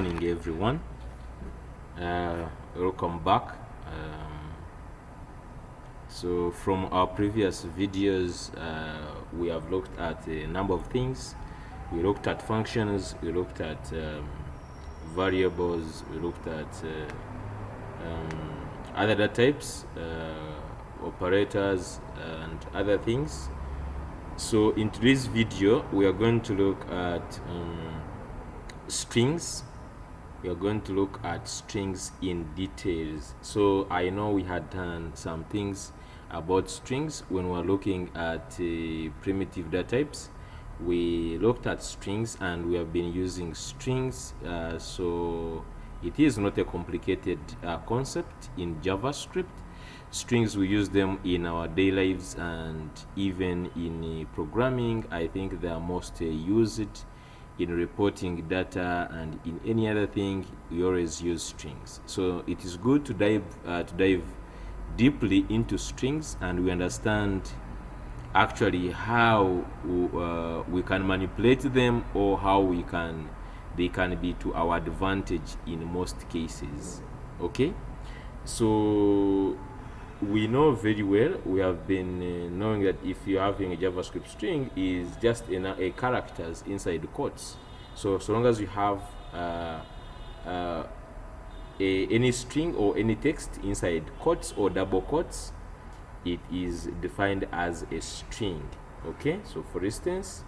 morning, everyone. Welcome back. So from our previous videos, we have looked at a number of things. We looked at functions, we looked at variables, we looked at other data types, operators, and other things. So in today's video, we are going to look at strings. We are going to look at strings in details. So I know we had done some things about strings when we were looking at primitive data types. We looked at strings and we have been using strings, so it is not a complicated concept in JavaScript. Strings, we use them in our daily lives, and even in programming. I think they are most used in reporting data, and in any other thing we always use strings. So it is good to dive deeply into strings, and we understand actually how we can manipulate them, or how they can be to our advantage in most cases. Okay, so we know very well, we have been knowing that if you're having a JavaScript string, is just a characters inside the quotes. So long as you have any string or any text inside quotes or double quotes, it is defined as a string. Okay, so for instance,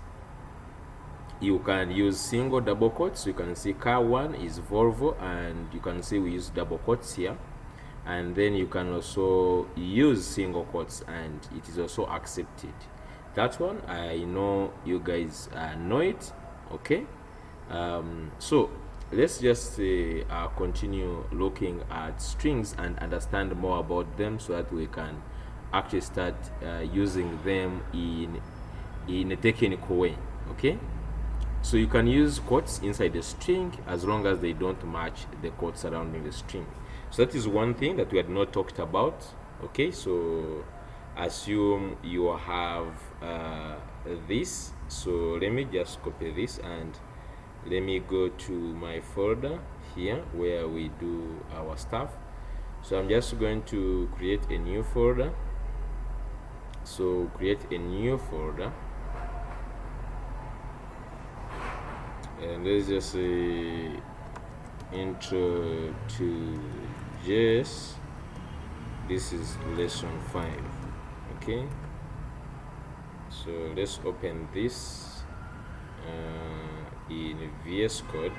you can use single double quotes. You can see car 1 is Volvo, and you can see we use double quotes here. And then you can also use single quotes, and it is also accepted. That one, I know you guys know it. Okay, so let's just continue looking at strings and understand more about them, so that we can actually start using them in a technical way. Okay, so you can use quotes inside the string as long as they don't match the quotes surrounding the string. So that is one thing that we had not talked about. Okay, so assume you have this. So let me just copy this, and let me go to my folder here where we do our stuff. So I'm just going to create a new folder. So create a new folder, and let's just say intro to JS. This is lesson 5. Okay, so let's open this in VS Code.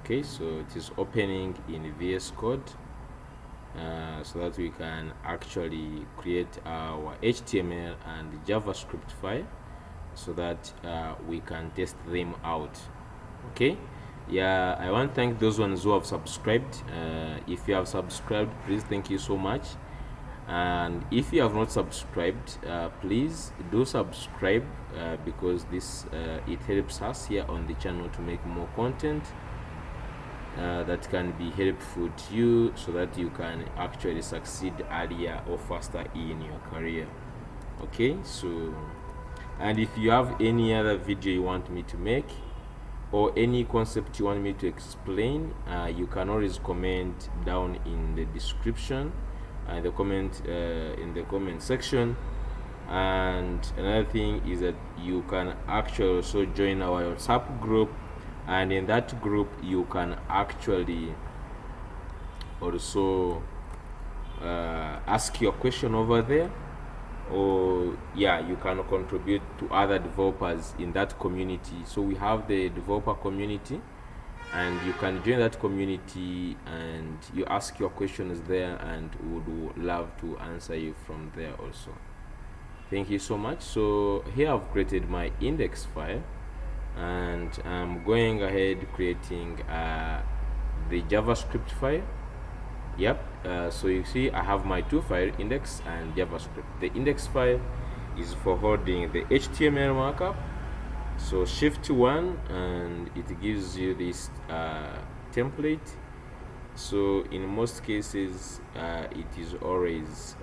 Okay, so it is opening in VS Code, so that we can actually create our HTML and JavaScript file, so that we can test them out. Okay, yeah, I want to thank those ones who have subscribed. If you have subscribed, please, thank you so much. And if you have not subscribed, please do subscribe, because this it helps us here on the channel to make more content that can be helpful to you, so that you can actually succeed earlier or faster in your career. Okay, so, and if you have any other video you want me to make, or any concept you want me to explain, you can always comment down in the description, in the comment section. And another thing is that you can actually also join our WhatsApp group, and in that group you can actually also ask your question over there, or yeah, you can contribute to other developers in that community. So we have the developer community, and you can join that community and you ask your questions there, and we would love to answer you from there also. Thank you so much. So here I've created my index file, and I'm going ahead creating the JavaScript file. Yep, so you see I have my two files, index and JavaScript. The index file is for holding the HTML markup. So shift 1, and it gives you this template. So in most cases it always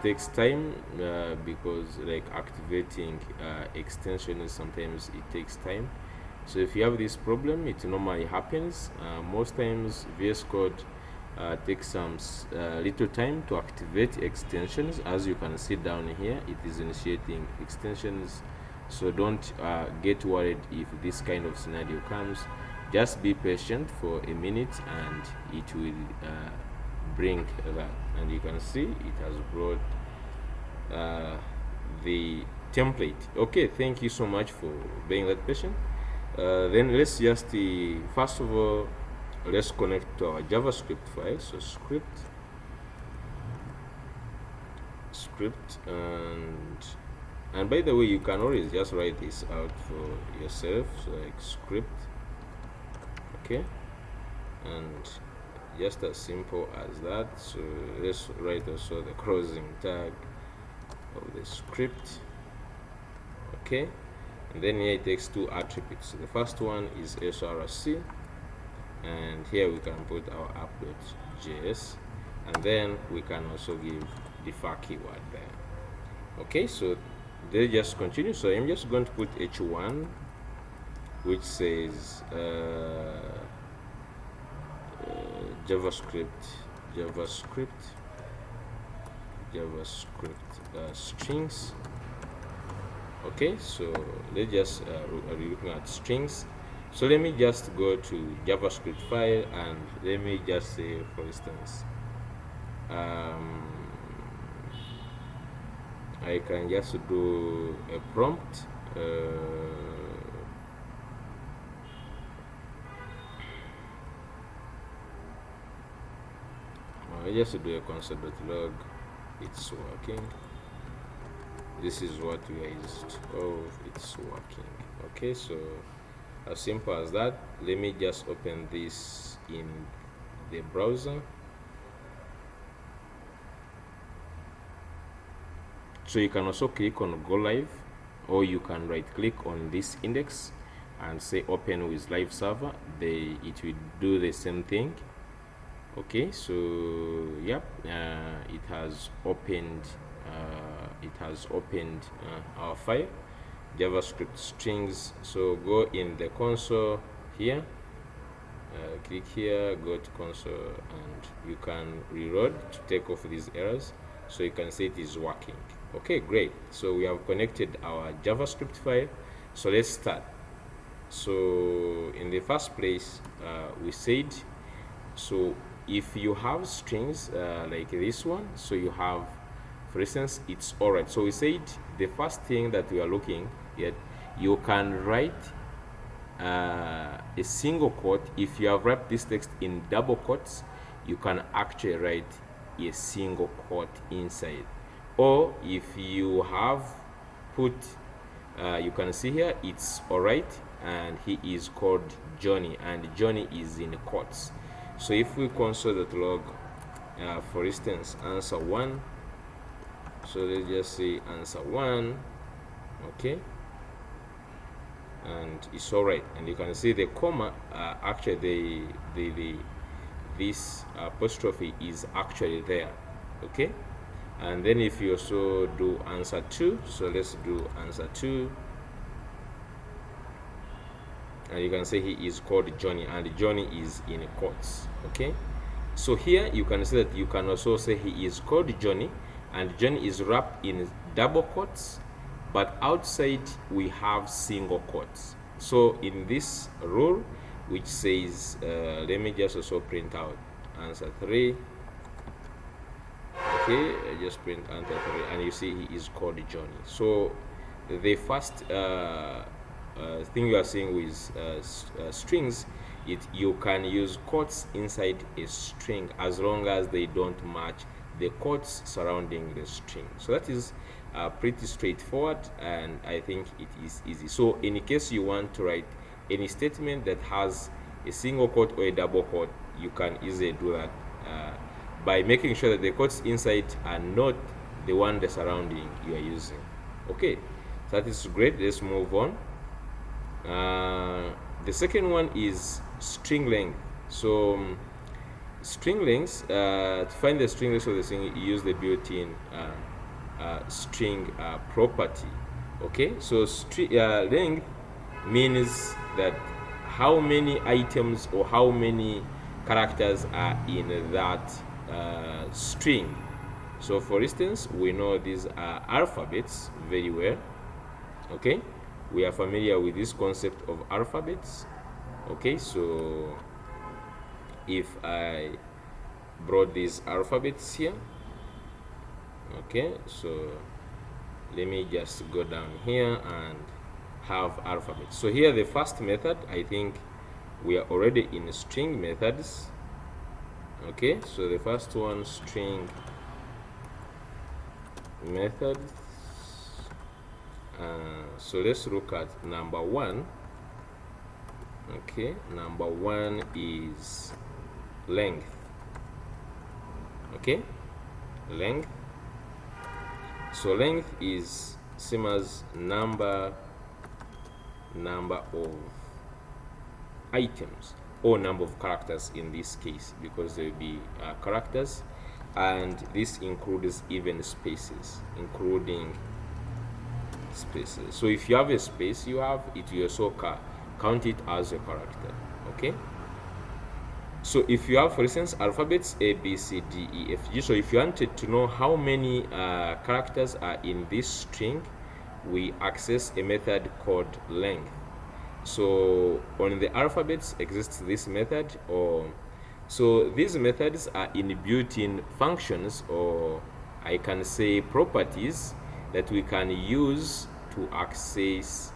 takes time, because like activating extensions, sometimes it takes time. So if you have this problem, it normally happens. Most times VS Code takes some little time to activate extensions. As you can see down here, it is initiating extensions. So don't get worried if this kind of scenario comes. Just be patient for a minute and it will bring that. And you can see it has brought the template. Okay, thank you so much for being that patient. Then let's just first of all, let's connect to our JavaScript file. So script, and by the way, you can always just write this out for yourself. So like script, okay, and just as simple as that. So let's write also the closing tag of the script, okay. And then here it takes two attributes. The first one is src, and here we can put our app.js, and then we can also give the far keyword there. Okay, so they just continue. So I'm just going to put h1, which says JavaScript strings. Okay, so let's just are looking at strings. So let me just go to JavaScript file, and let me just say, for instance, I can just do a prompt. I just do a console.log. It's working. This is what we are used. Oh, it's working. Okay, so as simple as that. Let me just open this in the browser. So you can also click on go live, or you can right click on this index and say open with live server. It will do the same thing. Okay, so yep, it has opened our file, JavaScript strings. So go in the console here, click here, go to console, and you can reload to take off these errors. So you can see it is working. Okay, great. So we have connected our JavaScript file. So let's start. So in the first place, we said, so if you have strings like this one, so you have, for instance, it's all right. So we said the first thing that we are looking at, you can write a single quote. If you have wrapped this text in double quotes, you can actually write a single quote inside. Or if you have put, you can see here, it's all right, and he is called Johnny, and Johnny is in quotes. So if we console.log, for instance, answer 1, so let's just say answer 1, okay, and it's all right. And you can see the comma, actually this apostrophe is actually there, okay. And then if you also do answer 2, so let's do answer 2, and you can say he is called Johnny, and Johnny is in quotes, okay. So here you can see that you can also say he is called Johnny, and Johnny is wrapped in double quotes, but outside we have single quotes. So in this rule, which says, let me just also print out answer 3, okay, I just print answer 3, and you see he is called Johnny. So the first thing you are seeing with strings, you can use quotes inside a string as long as they don't match the quotes surrounding the string. So that is pretty straightforward, and I think it is easy. So in case you want to write any statement that has a single quote or a double quote, you can easily do that by making sure that the quotes inside are not the one the surrounding you are using. Okay, so that is great. Let's move on. The second one is string length. So string lengths, to find the string length of the string, you use the built-in string property. Okay, so length means that how many items or how many characters are in that string. So for instance, we know these are alphabets very well. Okay, we are familiar with this concept of alphabets. Okay, so if I brought these alphabets here, okay, so let me just go down here and have alphabets. So here the first method, I think we are already in string methods. Okay, so the first one, string methods. So let's look at number one. Okay, number one is length. Okay, length. So length is same as number of items or number of characters in this case, because there will be characters, and this includes even spaces, including spaces. So if you have a space, you have it, you also count it as a character. Okay, so if you have, for instance, alphabets A, B, C, D, E, F, G, so if you wanted to know how many characters are in this string, we access a method called length. So on the alphabets exists this method, or so these methods are in built-in functions, or I can say properties, that we can use to access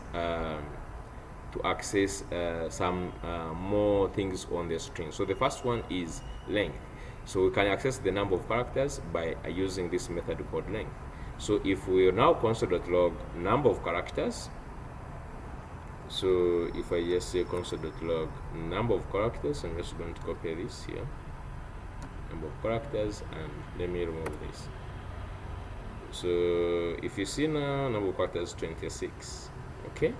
some more things on the string. So the first one is length. So we can access the number of characters by using this method called length. So if we now console.log number of characters, so if I just say console.log number of characters, I'm just going to copy this here, number of characters, and let me remove this. So if you see now, number of characters 26. Okay,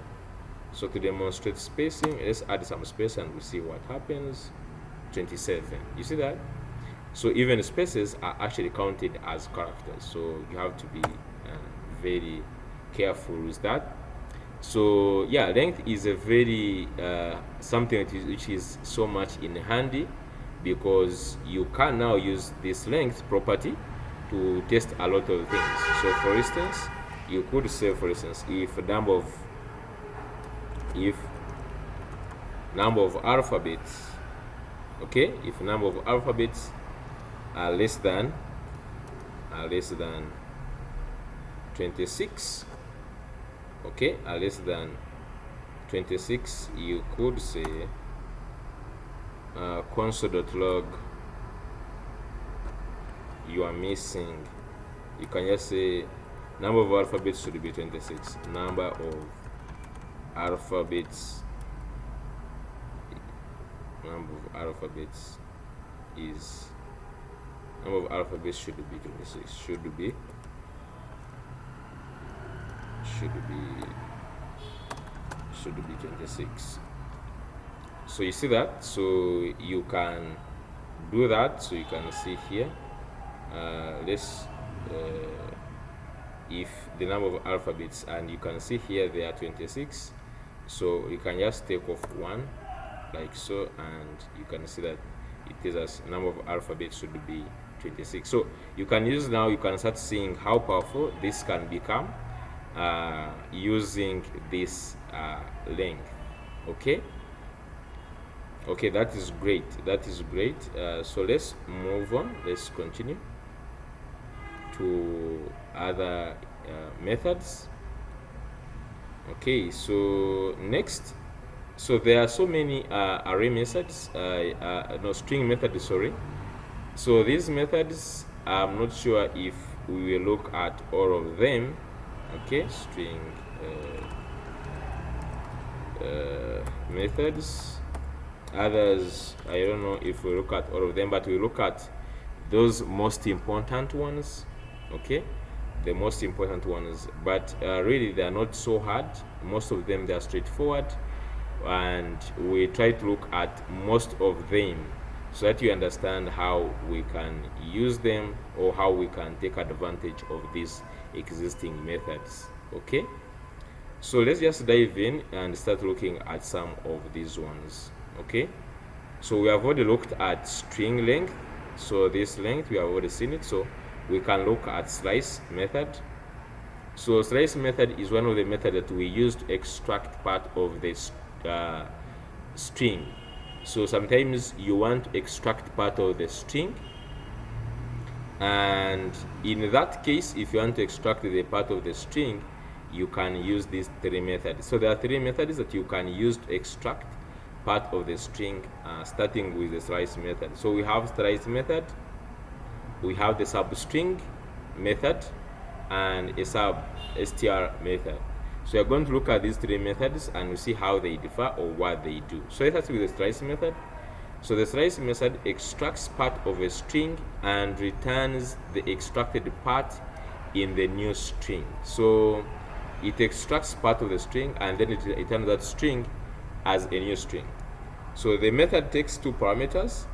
so to demonstrate spacing, let's add some space and we'll see what happens. 27. You see that? So even spaces are actually counted as characters, so you have to be very careful with that. So yeah, length is a very something which is so much in handy, because you can now use this length property to test a lot of things. So for instance, you could say, for instance, if number of alphabets, okay, if number of alphabets are less than 26, okay, are less than 26, you could say console.log you are missing. You can just say number of alphabets should be 26. Number of alphabets is number of alphabets should be 26. Should be 26. So you see that, so you can do that. So you can see here, if the number of alphabets, and you can see here there are 26, so you can just take off one like so, and you can see that it tells us number of alphabets should be 26. So you can use, now you can start seeing how powerful this can become using this length. Okay, that is great, so let's move on, let's continue to other methods. Okay, so next, so there are so many array methods, string methods, sorry. So these methods, I'm not sure if we will look at all of them. Okay, string methods, others I don't know if we look at all of them, but we look at those most important ones. Okay, the most important ones, but really they are not so hard. Most of them, they are straightforward. and we try to look at most of them so that you understand how we can use them or how we can take advantage of these existing methods. Okay, so let's just dive in and start looking at some of these ones. Okay, so we have already looked at string length. So this length we have already seen it, so we can look at slice method. So slice method is one of the methods that we use to extract part of this string. So sometimes you want to extract part of the string, and in that case, if you want to extract the part of the string, you can use these three methods. So there are three methods that you can use to extract part of the string, starting with the slice method. So we have slice method, we have the substring method, and a str method. So we're going to look at these three methods and we see how they differ or what they do. So let's start with the slice method. So the slice method extracts part of a string and returns the extracted part in the new string. So it extracts part of the string and then it returns that string as a new string. So the method takes two parameters,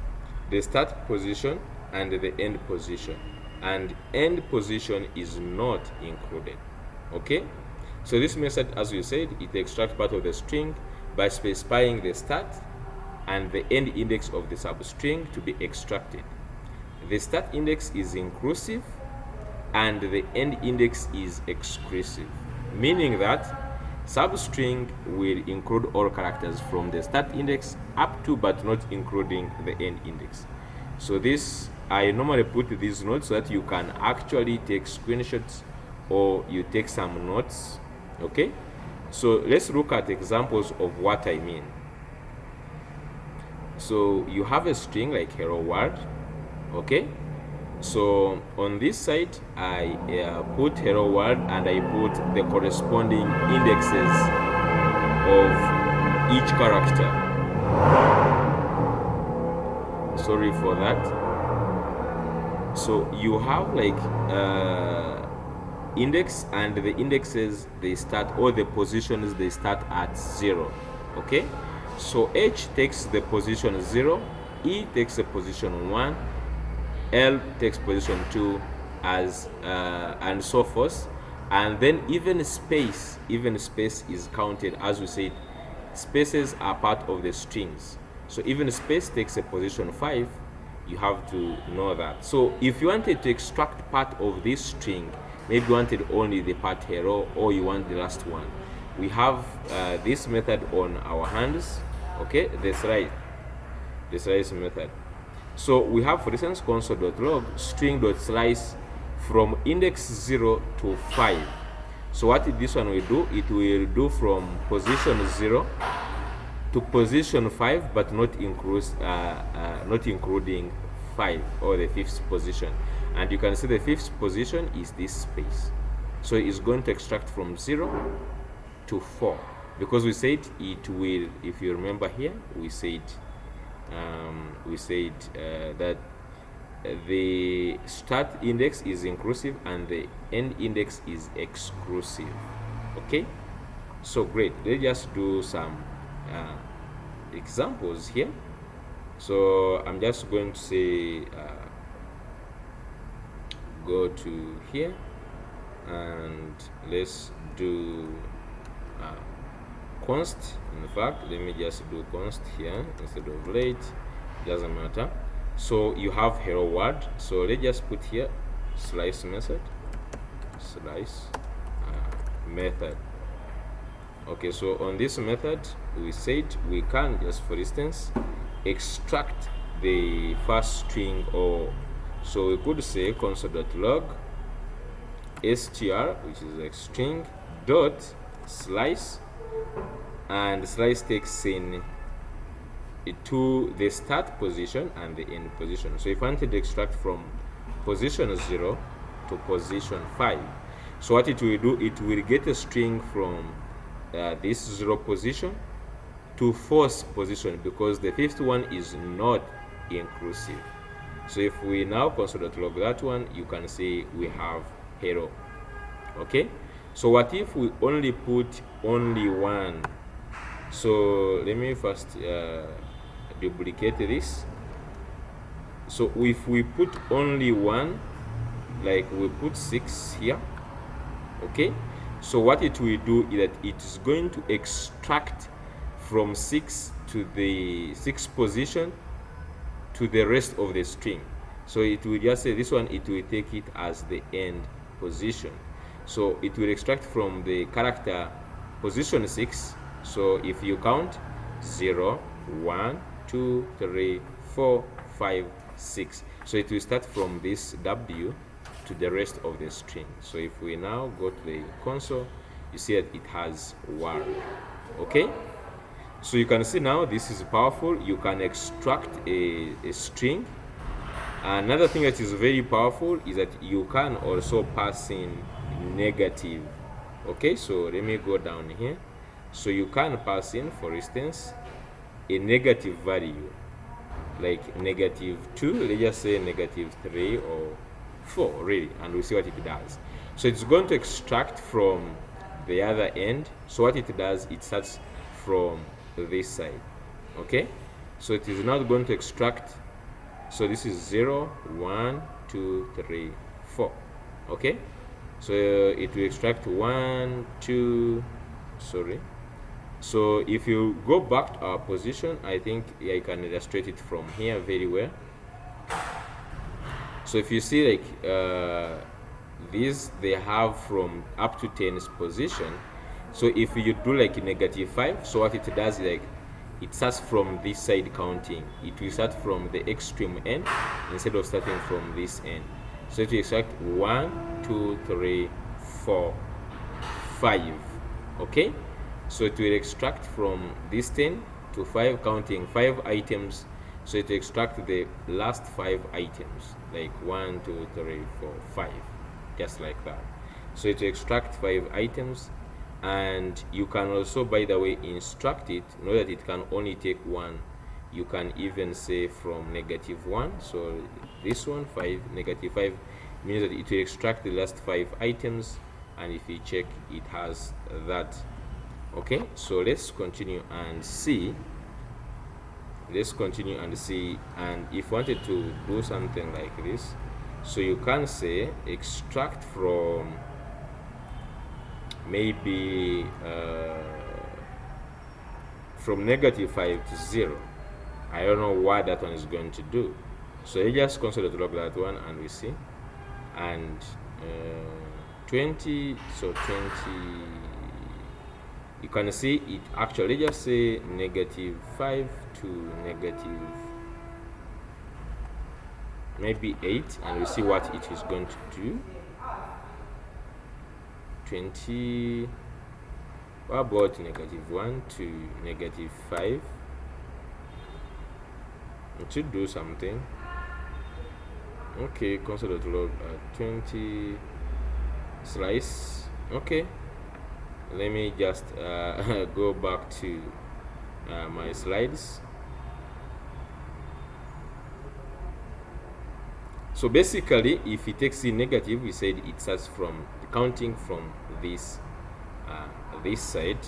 the start position and the end position, and end position is not included. Okay, so this method, as we said, it extracts part of the string by specifying the start and the end index of the substring to be extracted. The start index is inclusive and the end index is exclusive, meaning that substring will include all characters from the start index up to but not including the end index. So this, I normally put these notes so that you can actually take screenshots or you take some notes. Okay, so let's look at examples of what I mean. So you have a string like hello world. Okay, so on this side I put hello world and I put the corresponding indexes of each character. Sorry for that. So you have like index, and the indexes, they start, all the positions, they start at 0. Okay, so H takes the position 0, E takes the position 1, L takes position 2, as and so forth. And then even space is counted. As we said, spaces are part of the strings, so even space takes a position 5. You have to know that. So if you wanted to extract part of this string, maybe you wanted only the part hello or you want the last one, we have this method on our hands. Okay, the slice method. So we have, for instance, console.log string.slice from index 0 to 5. So what this one will do, it will do from position 0 to position 5, but not including 5 or the 5th position. And you can see the 5th position is this space. So it's going to extract from 0 to 4, because we said it will, if you remember here, we said that the start index is inclusive and the end index is exclusive. Okay, so great. Let's just do some examples here. So I'm just going to say go to here and let's do const. In fact, let me just do const here instead of late, doesn't matter. So you have hello world, so let's just put here slice method, slice method. Okay, so on this method we said we can just, for instance, extract the first string, or so we could say console.log str, which is a string, dot slice, and slice takes in to the start position and the end position. So if I wanted to extract from position 0 to position 5, so what it will do, it will get a string from this 0 position to 4th position, because the 5th one is not inclusive. So if we now console.log that one, you can see we have hello. Okay, so what if we only put only one So let me first duplicate this. So if we put only one, like we put 6 here, okay, so what it will do is that it is going to extract from 6 to the 6th position to the rest of the string. So it will just say this one, it will take it as the end position. So it will extract from the character position 6. So if you count 0, 1, 2, 3, 4, 5, 6. So it will start from this W to the rest of the string. So if we now go to the console, you see that it has work. Okay? So you can see now this is powerful. You can extract a string. Another thing that is very powerful is that you can also pass in negative. Okay, so let me go down here. So you can pass in, for instance, a negative value, like -2, let's just say -3 or 4, really, and we'll see what it does. So it's going to extract from the other end. So what it does, it starts from this side. Okay, so it is not going to extract. So this is 0, 1, 2, 3, 4. Okay, so it will extract 1, 2, sorry. So if you go back to our position, I think I can illustrate it from here very well. So if you see, like these, they have from up to 10's position. So if you do like -5, so what it does is like it starts from this side counting. It will start from the extreme end instead of starting from this end. So it will extract 1, 2, 3, 4, 5. Okay, so it will extract from this 10 to 5, counting 5 items. So it will extract the last 5 items, like 1, 2, 3, 4, 5, just like that. So it will extract 5 items. And you can also, by the way, instruct it, know that it can only take 1. You can even say from -1. So this one, 5, -5, means that it will extract the last 5 items, and if you check, it has that. Okay, so let's continue and see. And if you wanted to do something like this, so you can say extract from maybe from -5 to 0. I don't know what that one is going to do. So you just console.log that one, and we see. And 20, so 20, you can see it actually just say -5 to maybe 8, and we see what it is going to do. 20, what about -1 to -5? It should do something. Okay, console.log 20 slice. Okay, let me just go back to my slides. So basically, if it takes in negative, we said it starts from counting from this side.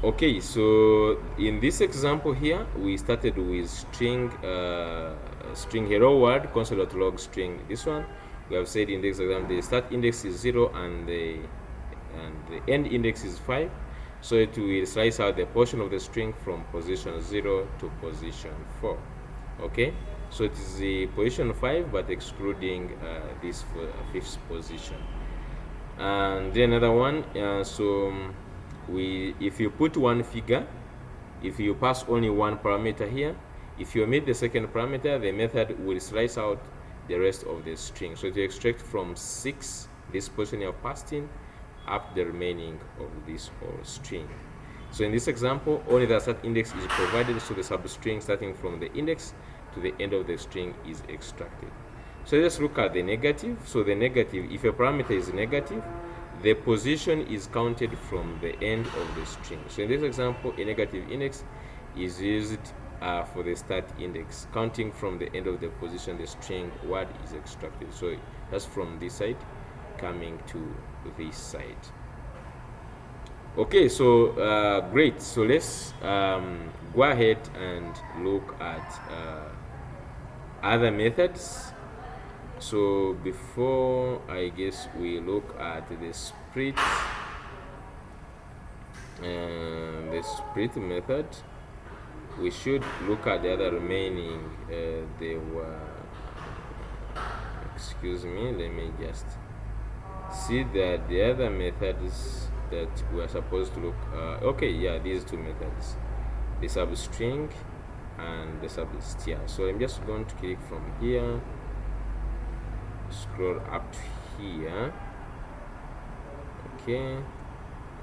Okay, so in this example here, we started with string hello world, console.log string. This one we have said in this example the start index is 0 and the end index is 5. So it will slice out the portion of the string from position 0 to position 4. Okay, so it is the position 5, but excluding this 5th position. And then another one, if you put one figure, if you pass only one parameter here, if you omit the second parameter, the method will slice out the rest of the string. So to extract from 6, this position you have passed in, up the remaining of this whole string. So in this example, only the start index is provided, so the substring starting from the index to the end of the string is extracted. So let's look at the negative. So the negative, if a parameter is negative, the position is counted from the end of the string. So in this example, a negative index is used for the start index, counting from the end of the position the string word is extracted. So that's from this side coming to this side. Okay, so great. So let's go ahead and look at other methods. So before I guess we look at the split method, we should look at the other remaining. They were, excuse me, let me just see that the other methods that we are supposed to look. Okay, yeah, these two methods, the substring and the substr. So I'm just going to click from here, scroll up to here. Okay,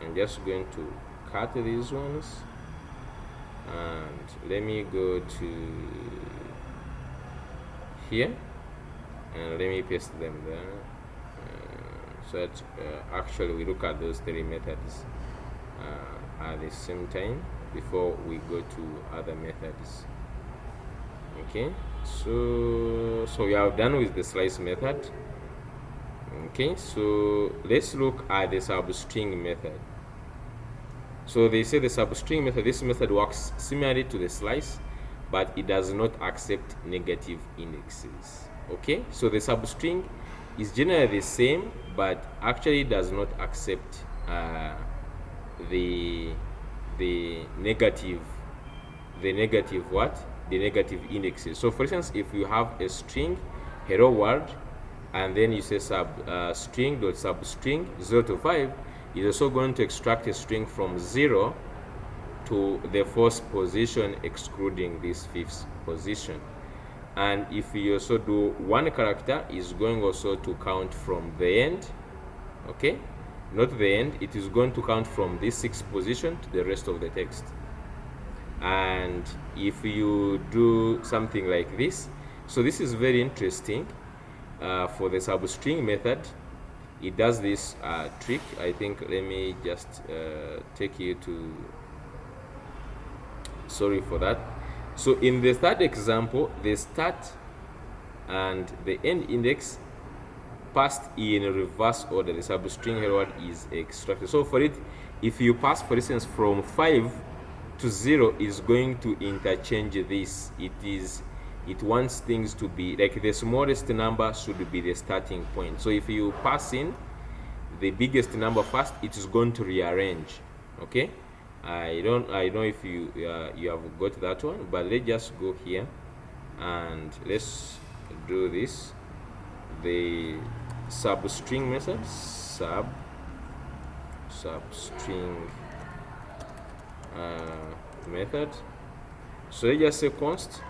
I'm just going to cut these ones, and let me go to here and let me paste them there, so that actually we look at those three methods at the same time before we go to other methods. Okay, so we are done with the slice method. Okay, so let's look at the substring method. So they say the substring method, this method works similarly to the slice, but it does not accept negative indexes. Okay, so the substring is generally the same, but actually does not accept the negative indexes. So for instance, if you have a string hello world, and then you say string dot substring 0 to 5, is also going to extract a string from 0 to the fourth position, excluding this fifth position. And if you also do one character, is going also to count from the end. Okay, not the end, it is going to count from this sixth position to the rest of the text. And if you do something like this, so this is very interesting. For the substring method, it does this trick. I think, let me just take you to, sorry for that. So in the third example, the start and the end index passed in reverse order. The substring hello world is extracted. So for it, if you pass, for instance, from 5 to 0, is going to interchange this. It wants things to be like the smallest number should be the starting point. So if you pass in the biggest number first, it is going to rearrange. Okay, I don't know if you have got that one, but let's just go here and let's do this. The substring method, substring method. So let's just say const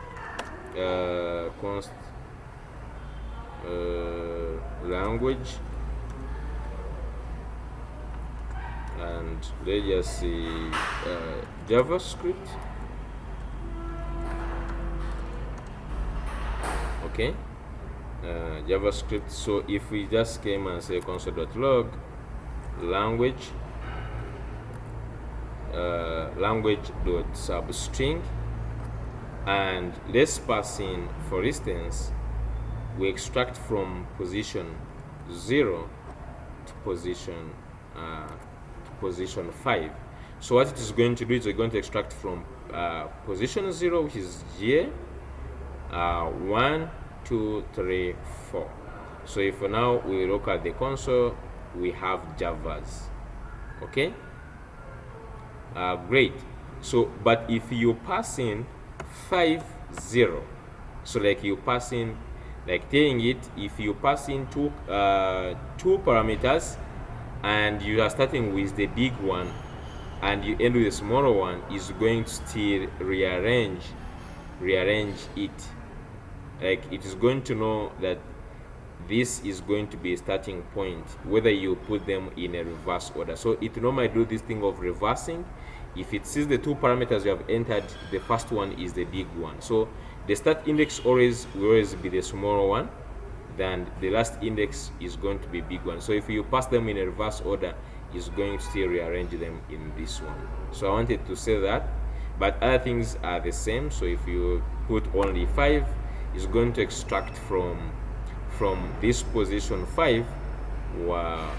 language, and let's just say JavaScript. Okay, JavaScript. So if we just came and say console.log language language.substring, and let's pass in, for instance, we extract from position 0 to position 5. So what it is going to do is we're going to extract from position 0, which is here, 1, 2, 3, 4. So if now we look at the console, we have Javas. Okay, great. So but if you pass in 5, 0, so like you pass in, like telling it, if you pass in two parameters and you are starting with the big one and you end with the smaller one, is going to still rearrange it. Like it is going to know that this is going to be a starting point, whether you put them in a reverse order. So it normally do this thing of reversing. If it sees the two parameters you have entered, the first one is the big one. So the start index will always be the smaller one, then the last index is going to be big one. So if you pass them in a reverse order, it's going to still rearrange them in this one. So I wanted to say that, but other things are the same. So if you put only 5, it's going to extract from this position 5,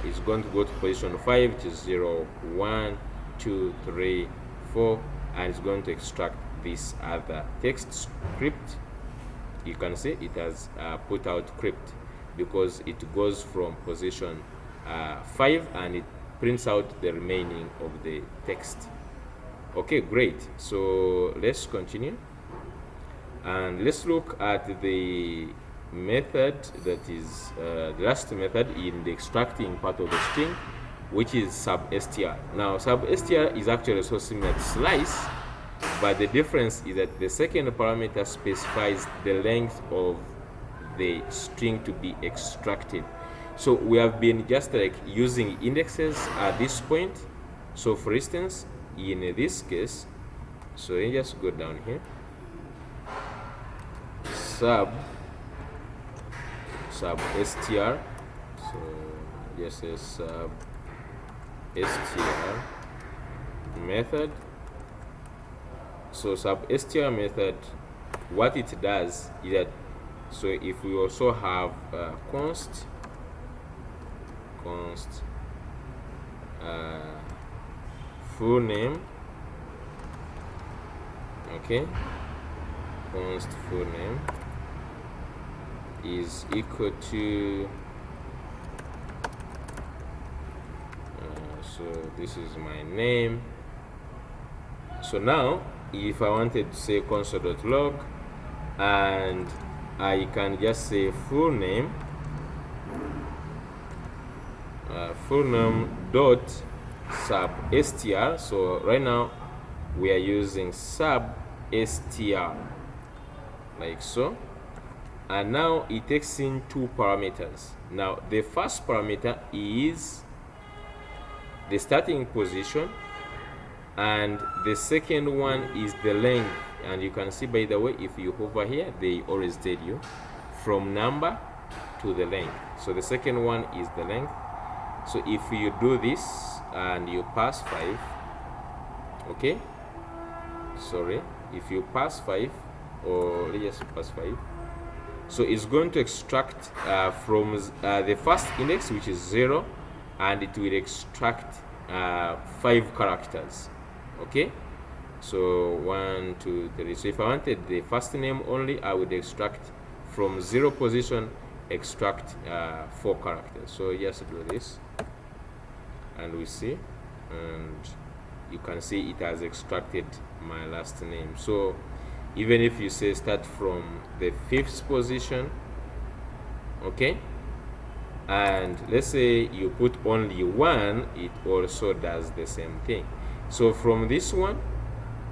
it's going to go to position 5, which is 0, 1, 2, 3, 4, and it's going to extract this other text script. You can see it has put out crypt because it goes from position 5 and it prints out the remaining of the text. Okay, great. So let's continue and let's look at the method that is the last method in the extracting part of the string, which is substr. Now substr is actually so similar to slice, but the difference is that the second parameter specifies the length of the string to be extracted. So we have been just like using indexes at this point. So for instance, in this case, so you just go down here, sub str, so just a sub str method. So sub str method, what it does is that, so if we also have const full name, okay, const full name is equal to so this is my name. So now if I wanted to say console.log, and I can just say full name dot sub str. So right now we are using sub str like so, and now it takes in two parameters. Now the first parameter is the starting position, and the second one is the length. And you can see, by the way, if you hover here, they always tell you from number to the length. So the second one is the length. So if you do this and you pass 5, okay, sorry, if you pass 5, or let's just pass 5, so it's going to extract from the first index, which is 0, and it will extract 5 characters. Okay, so 1, 2, 3. So if I wanted the first name only, I would extract from 0 position, extract 4 characters. So just do this and we see, and you can see it has extracted my last name. So even if you say start from the 5th position, okay, and let's say you put only 1, it also does the same thing. So from this one,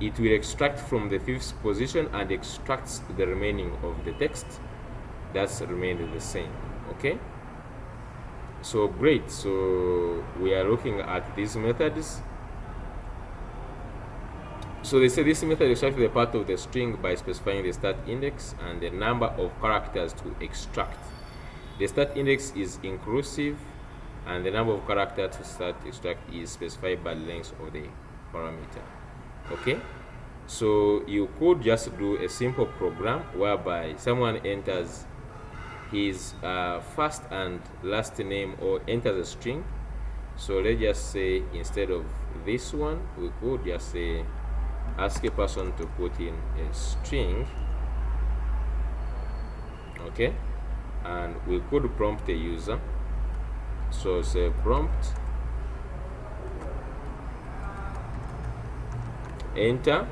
it will extract from the 5th position and extracts the remaining of the text that's remained the same. Okay, so great. So we are looking at these methods. So they say this method extracts the part of the string by specifying the start index and the number of characters to extract. The start index is inclusive, and the number of characters to start extract is specified by the length of the parameter. Okay, so you could just do a simple program whereby someone enters his first and last name, or enters a string. So let's just say, instead of this one, we could just say ask a person to put in a string. Okay, and we could prompt the user. So say prompt enter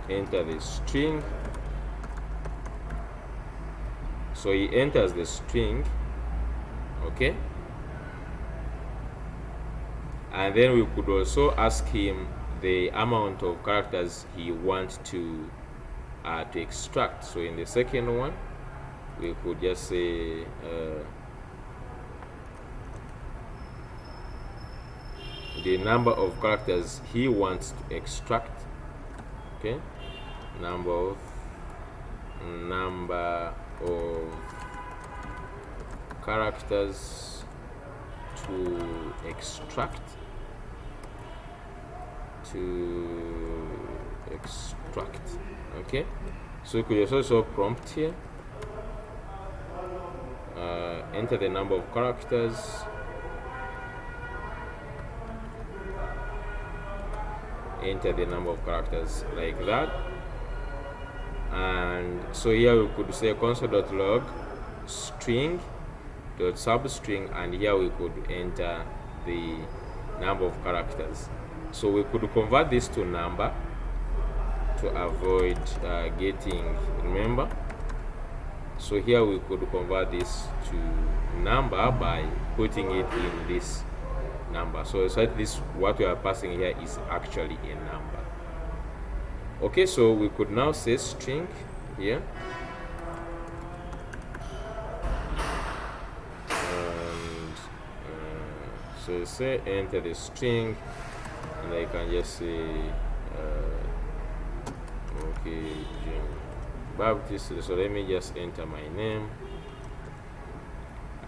the string. So he enters the string, okay, and then we could also ask him the amount of characters he wants to extract. So in the second one, we could just say the number of characters he wants to extract. Okay, number of characters to extract. Okay, so you could also prompt here enter the number of characters enter the number of characters like that. And so here we could say console.log string dot substring, and here we could enter the number of characters. So we could convert this to number to avoid getting, remember. So here we could convert this to number by putting it in this number. So this, what we are passing here is actually a number. Okay, so we could now say string here, and so say enter the string, and I can just say okay, John Baptist. So let me just enter my name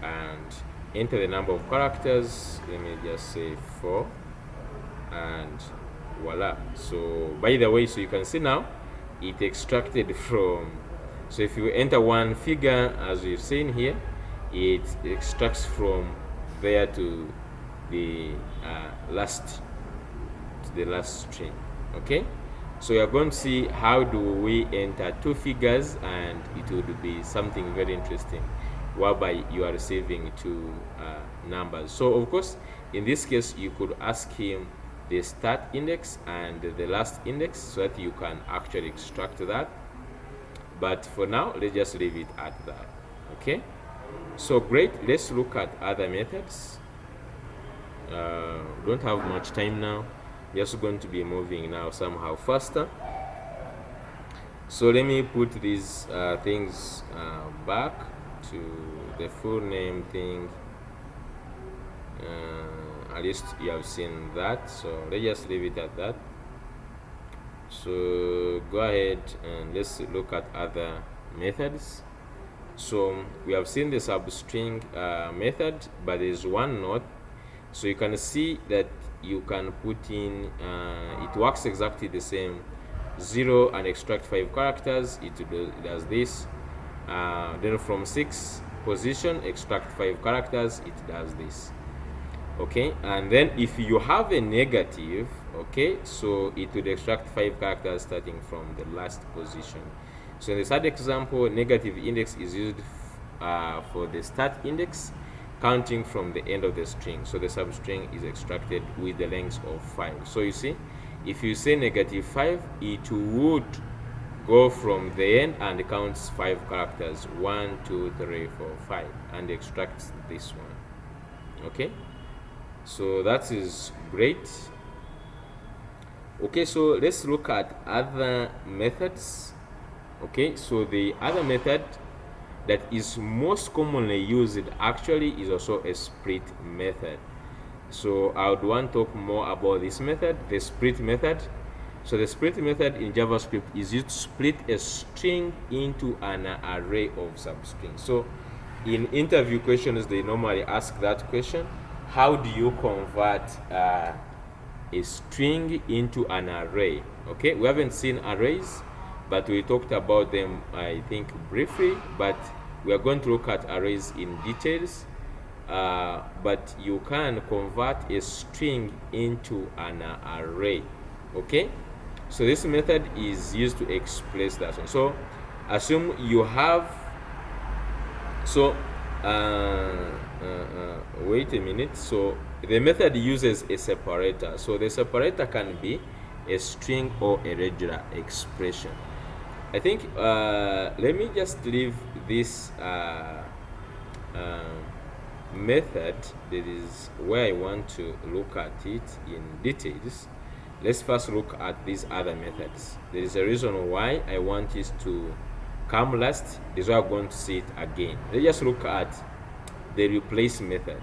and enter the number of characters. Let me just say 4, and voila. So by the way, so you can see now it extracted from, so if you enter one figure, as we've seen here, it extracts from there to the last string. Okay, so you are going to see how do we enter 2 figures, and it would be something very interesting whereby you are receiving 2 numbers. So of course in this case you could ask him the start index and the last index so that you can actually extract that, but for now let's just leave it at that. Okay, so great. Let's look at other methods. Don't have much time now, just going to be moving now somehow faster. So let me put these things back to the full name thing. At least you have seen that, so let's just leave it at that. So go ahead and let's look at other methods. So we have seen the substring method, but there is one note. So you can see that you can put in it works exactly the same, 0 and extract 5 characters. It does this. Then from 6 position extract 5 characters, it does this. Okay, and then if you have a negative, okay, so it would extract 5 characters starting from the last position. So in the third example, negative index is used for the start index, counting from the end of the string. So the substring is extracted with the length of 5. So you see, if you say -5, it would go from the end and counts 5 characters, 1, 2, 3, 4, 5, and extracts this one. Okay, so that is great. Okay, so let's look at other methods. Okay, so the other method that is most commonly used actually is also a split method. So I would want to talk more about this method, the split method. So the split method in JavaScript is used to split a string into an array of substrings. So in interview questions, they normally ask that question: how do you convert a string into an array? Okay, we haven't seen arrays, but we talked about them, I think, briefly, but we are going to look at arrays in details. But you can convert a string into an array. Okay, so this method is used to express that one. So assume you have, so wait a minute. So the method uses a separator. So the separator can be a string or a regular expression. I think let me just leave this method. That is where I want to look at it in details. Let's first look at these other methods. There is a reason why I want it to come last. This is why I'm going to see it again. Let's just look at the replace method.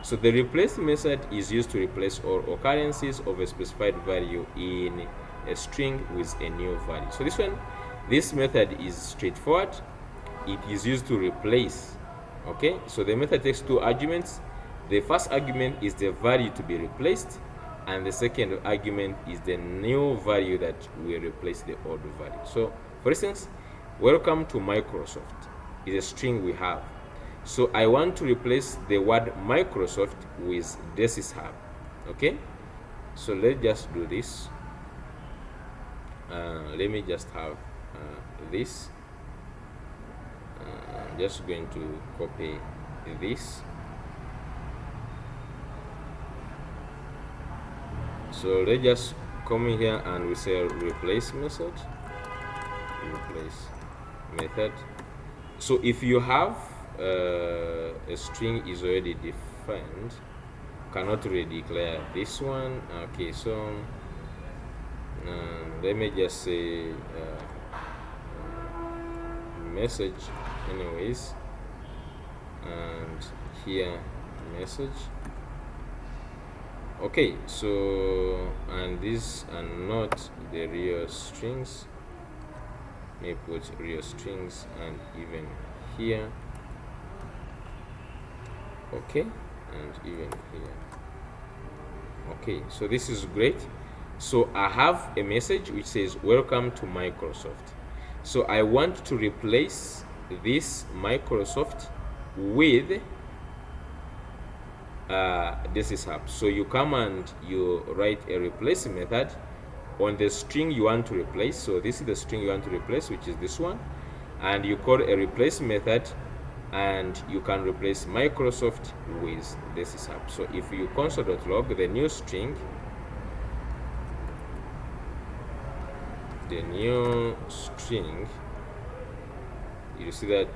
So the replace method is used to replace all occurrences of a specified value in a string with a new value. So this method is straightforward. It is used to replace. Okay, so the method takes 2 arguments. The first argument is the value to be replaced, and the second argument is the new value that will replace the old value. So for instance, welcome to Microsoft is a string we have. So I want to replace the word Microsoft with Desys Hub. Okay, so let's just do this. let me just have this. I'm just going to copy this. So let's just come in here and we say replace method. Replace method. So if you have a string is already defined, cannot really declare this one. Okay, so let me just say message anyways, and here message. Okay, so and these are not the real strings. Let me put real strings, and even here. Okay, and even here. Okay, so this is great. So I have a message which says welcome to Microsoft. So I want to replace this Microsoft with this is up. So you come and you write a replace method on the string you want to replace. So this is the string you want to replace, which is this one, and you call a replace method, and you can replace Microsoft with this is up. So if you console.log the new string, you see that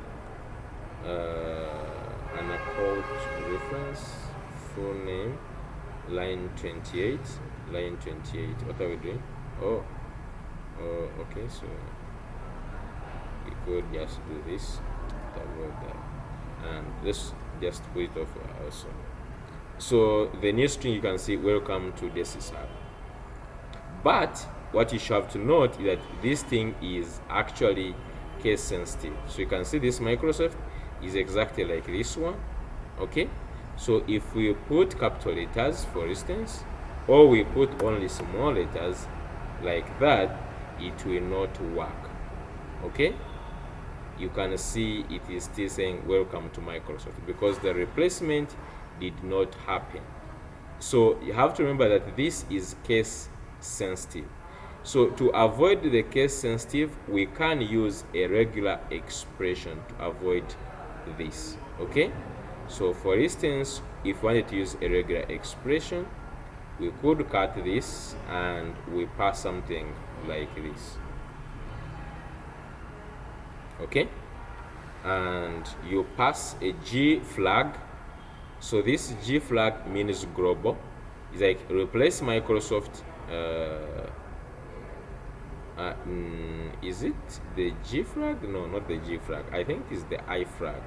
an account reference, full name, line 28. What are we doing? Oh, okay, so we could just do this to avoid that, and let's just put it off also. So the new string, you can see welcome to this is up. But what you should have to note is that this thing is actually case sensitive. So you can see this Microsoft is exactly like this one. Okay, so if we put capital letters, for instance, or we put only small letters like that, it will not work. Okay, you can see it is still saying welcome to Microsoft because the replacement did not happen. So you have to remember that this is case sensitive. So to avoid the case sensitive, we can use a regular expression to avoid this. Okay, so for instance, if we wanted to use a regular expression, we could cut this and we pass something like this. Okay, and you pass a G flag. So this G flag means global. It's like replace Microsoft. Is it the G flag? No, not the G flag. I think it's the I flag.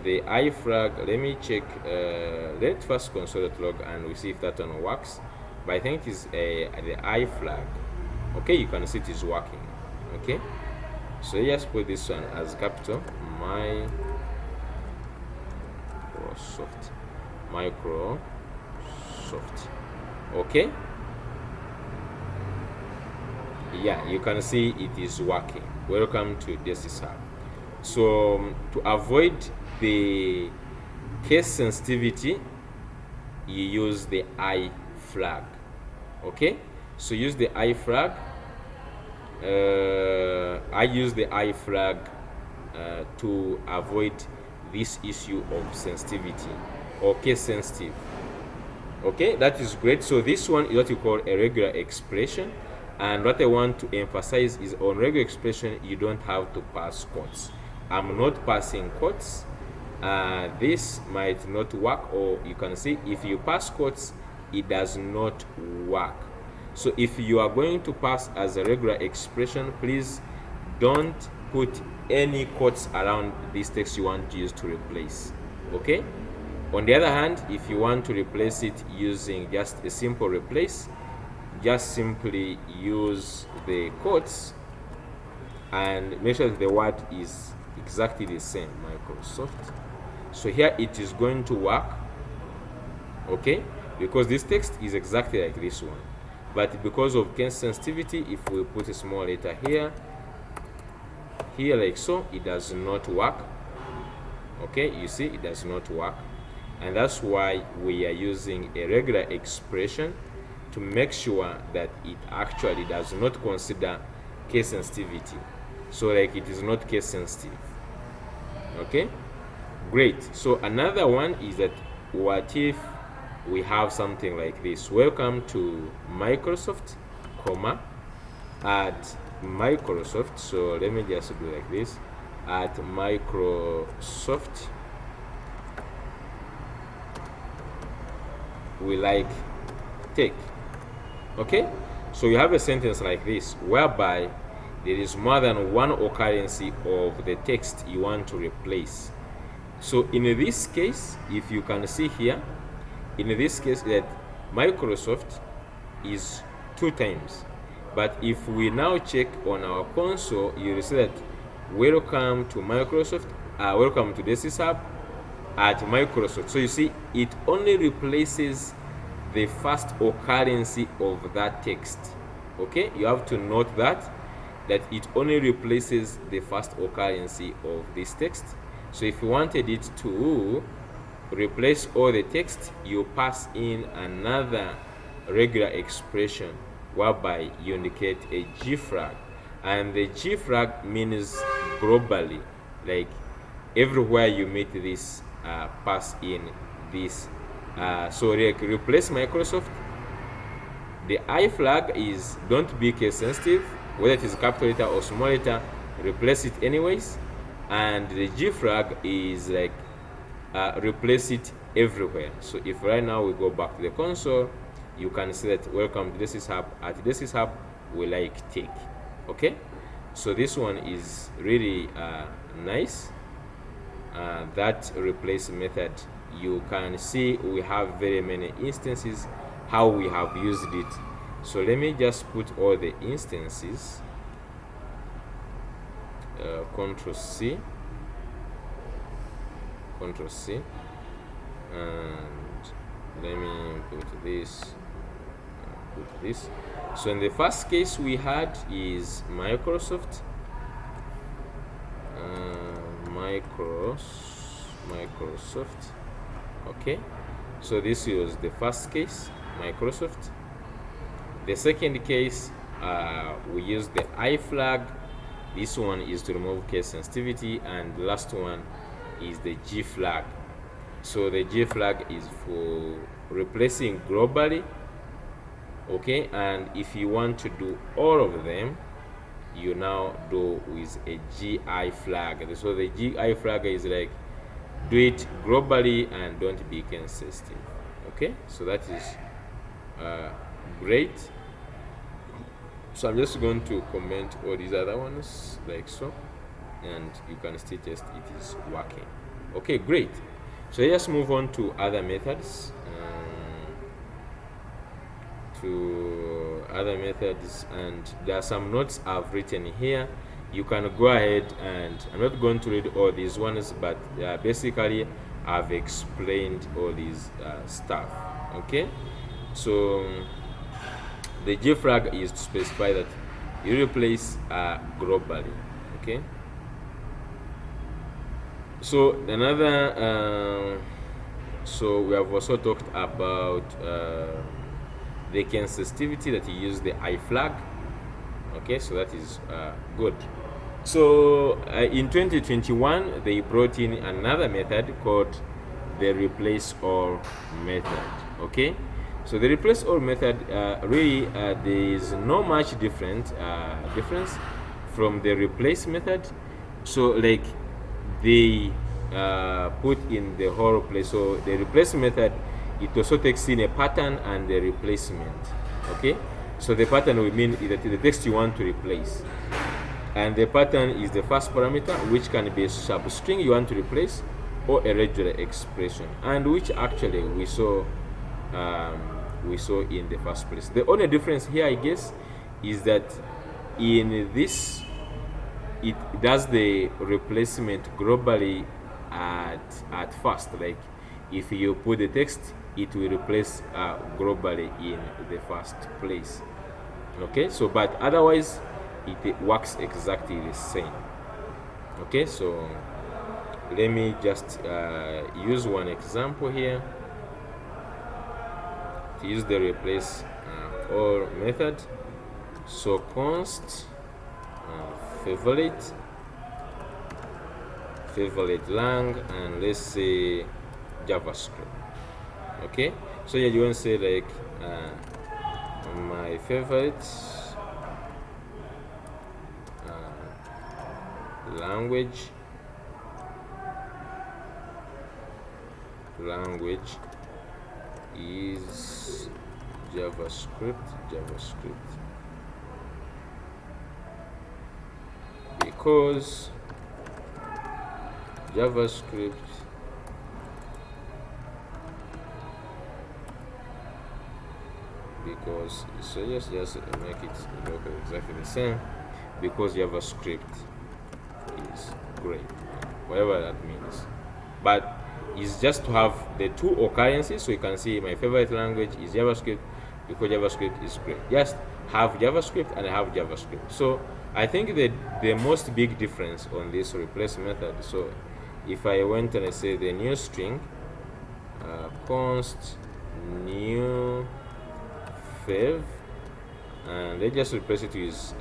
The I flag, let me check. Let's first console.log and we see if that one works. But I think it's the I flag. Okay, you can see it is working. Okay, so just put this one as capital Microsoft. Okay, yeah, you can see it is working. Welcome to this hub. So to avoid the case sensitivity, you use the I flag. Okay, so use the I flag. I use the I flag to avoid this issue of sensitivity or case sensitive. Okay, that is great. So this one is what you call a regular expression, and what I want to emphasize is on regular expression you don't have to pass quotes. I'm not passing quotes. This might not work, or you can see if you pass quotes it does not work. So if you are going to pass as a regular expression, please don't put any quotes around this text you want to use to replace. Okay, on the other hand, if you want to replace it using just a simple replace, just simply use the quotes and make sure that the word is exactly the same, Microsoft. So here it is going to work. Okay, because this text is exactly like this one, but because of case sensitivity, if we put a small letter here like so, it does not work. Okay, you see it does not work, and that's why we are using a regular expression to make sure that it actually does not consider case sensitivity, so like it is not case sensitive. Okay, great. So another one is that, what if we have something like this: welcome to Microsoft, comma, at Microsoft. So let me just do like this: at Microsoft we like tech. Okay, so you have a sentence like this whereby there is more than one occurrence of the text you want to replace. So in this case, if you can see here, in this case that Microsoft is 2 times, but if we now check on our console, you will see that welcome to Microsoft, welcome to this hub at Microsoft. So you see, it only replaces the first occurrence of that text. Okay, you have to note that it only replaces the first occurrence of this text. So if you wanted it to replace all the text, you pass in another regular expression whereby you indicate a G flag, and the G flag means globally, like everywhere you meet this, pass in this. So replace Microsoft. The I flag is don't be case sensitive, whether it is capital letter or small letter, replace it anyways. And the G flag is like replace it everywhere. So if right now we go back to the console, you can see that welcome to this hub, at this hub we like take. Okay, so this one is really nice. That replace method, you can see we have very many instances how we have used it. So let me just put all the instances, Control C, Control C, and let me put this, put this. So in the first case we had is Microsoft, Microsoft. Okay, so this was the first case, Microsoft. The second case, we use the I flag. This one is to remove case sensitivity, and the last one is the G flag. So the G flag is for replacing globally. Okay, and if you want to do all of them, you now do with a GI flag. So the GI flag is like do it globally and don't be case sensitive. Okay, so that is great. So I'm just going to comment all these other ones like so, and you can still test it is working. Okay, great. So let's move on to other methods. And there are some notes I've written here. You can go ahead, and I'm not going to read all these ones, but basically I've explained all these stuff. Okay, so the G flag is to specify that you replace globally. Okay, so another so we have also talked about the case sensitivity, that you use the I flag. Okay, so that is good. So in 2021 they brought in another method called the replace all method. Okay, so the replace all method, really there is no much difference from the replace method. So like they put in the whole place. So the replace method, it also takes in a pattern and the replacement. Okay, so the pattern will mean that the text you want to replace, and the pattern is the first parameter, which can be a substring you want to replace or a regular expression, and which actually we saw in the first place. The only difference here, I guess, is that in this it does the replacement globally at first. Like if you put the text, it will replace globally in the first place. Okay, so but otherwise it works exactly the same. Okay, so let me just use one example here. use the replace or method. So const favorite lang, and let's say JavaScript. Okay, so yeah, you want to say like my favorite language is JavaScript because JavaScript so just make it look exactly the same, because JavaScript is great, whatever that means. But it's just to have the two occurrences, so you can see my favorite language is JavaScript because JavaScript is great. Just have JavaScript and have JavaScript. So I think that the most big difference on this replace method, so if I went and I say the new string const new fav, and they just replace it with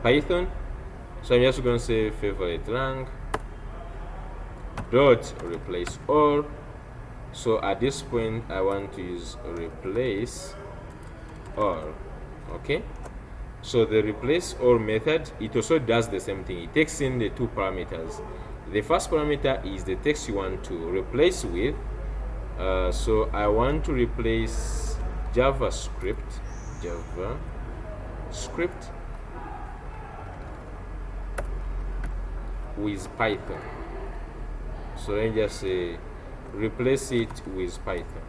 Python. So I'm just going to say favorite lang dot replace all. So at this point I want to use replace all. Okay, so the replace all method, it also does the same thing. It takes in the two parameters. The first parameter is the text you want to replace with. So I want to replace JavaScript with Python. So I just say replace it with Python,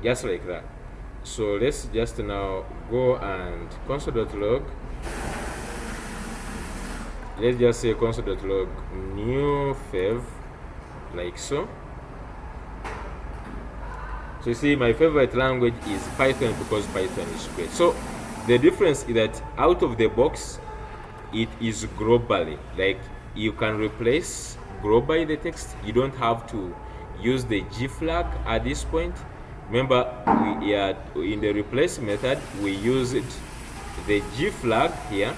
just like that. So let's just now go and console.log. Let's just say console.log new fav, like so. So you see, my favorite language is Python because Python is great. So the difference is that out of the box, it is globally, like you can replace globally the text. You don't have to use the G flag at this point. Remember, we are in the replace method, we used the G flag here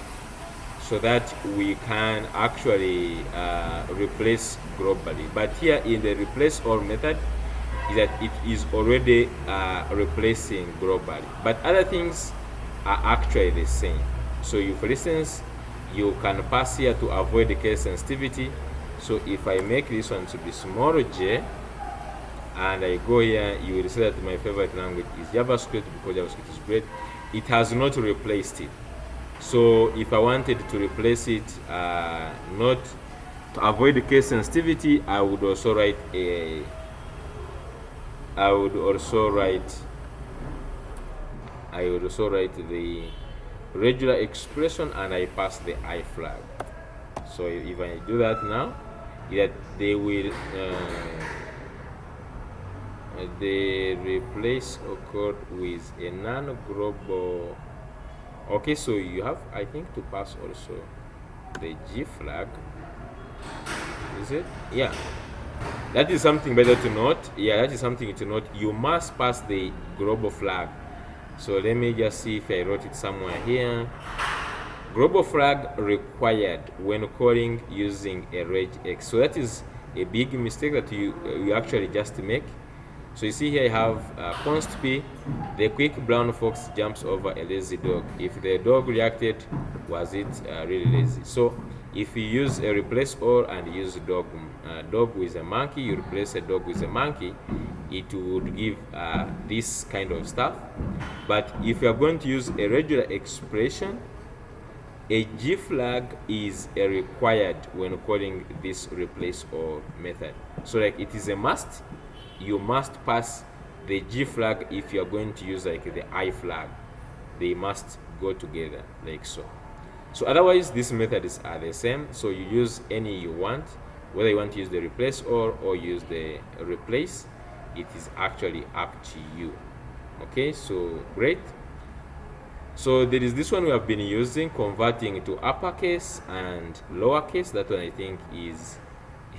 so that we can actually replace globally. But here in the replace all method, is that it is already replacing globally, but other things are actually the same. So you, for instance, you can pass here to avoid the case sensitivity. So if I make this one to be small j and I go here, you will see that my favorite language is JavaScript because JavaScript is great. It has not replaced it. So if I wanted to replace it, not to avoid the case sensitivity, I would also write the regular expression and I pass the I flag. So if I do that now, that they will they replace occurred with a non-global. Okay, so you have, I think, to pass also the G flag. Is it? Yeah. That is something better to note. Yeah, that is something to note. You must pass the global flag. So let me just see if I wrote it somewhere here. Global flag required when calling using a regex. So that is a big mistake that you actually just make. So you see here I have const p, the quick brown fox jumps over a lazy dog. If the dog reacted, was it really lazy? So if you use a replace all and use dog with a monkey, you replace a dog with a monkey, it would give this kind of stuff. But if you are going to use a regular expression, a G flag is a required when calling this replace all method. So like it is a must. You must pass the G flag if you are going to use like the I flag. They must go together like so. So otherwise these methods are the same. So you use any you want, whether you want to use the replace all or use the replace, it is actually up to you. Okay, so great. So there is this one we have been using, converting to uppercase and lowercase. That one I think is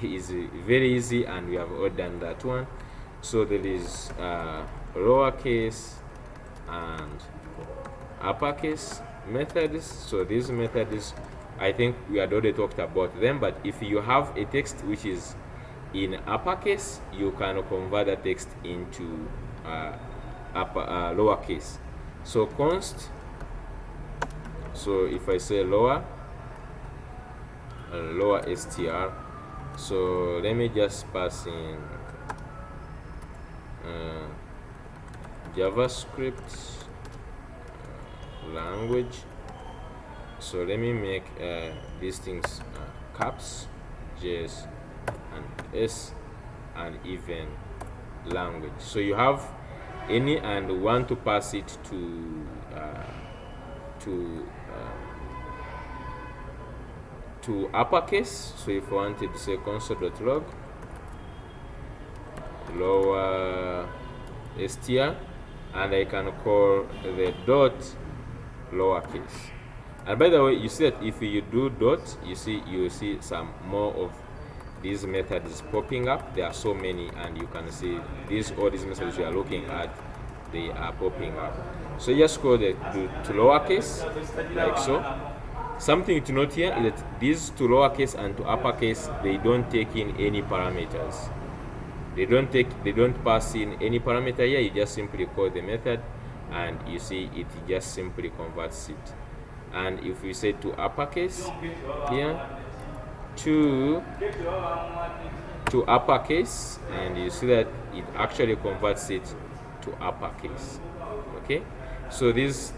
very easy and we have all done that one. So there is lowercase and uppercase methods. So these methods, I think we had already talked about them, but if you have a text which is in uppercase, you can convert the text into lowercase. So const, so if I say lower str, so let me just pass in JavaScript language. So let me make these things caps, JS and S, and even language. So you have any and want to pass it to uppercase. So if I wanted to say console.log lower str, and I can call the dot lowercase. And by the way, you see that if you do dot, you see some more of these methods popping up. There are so many, and you can see all these methods you are looking at, they are popping up. So just go to lowercase like so. Something to note here is that these to lowercase and to uppercase, they don't take in any parameters. They don't pass in any parameter here. You just simply call the method, and you see it just simply converts it. And if we say to uppercase here, to uppercase, and you see that it actually converts it to uppercase. Okay, so these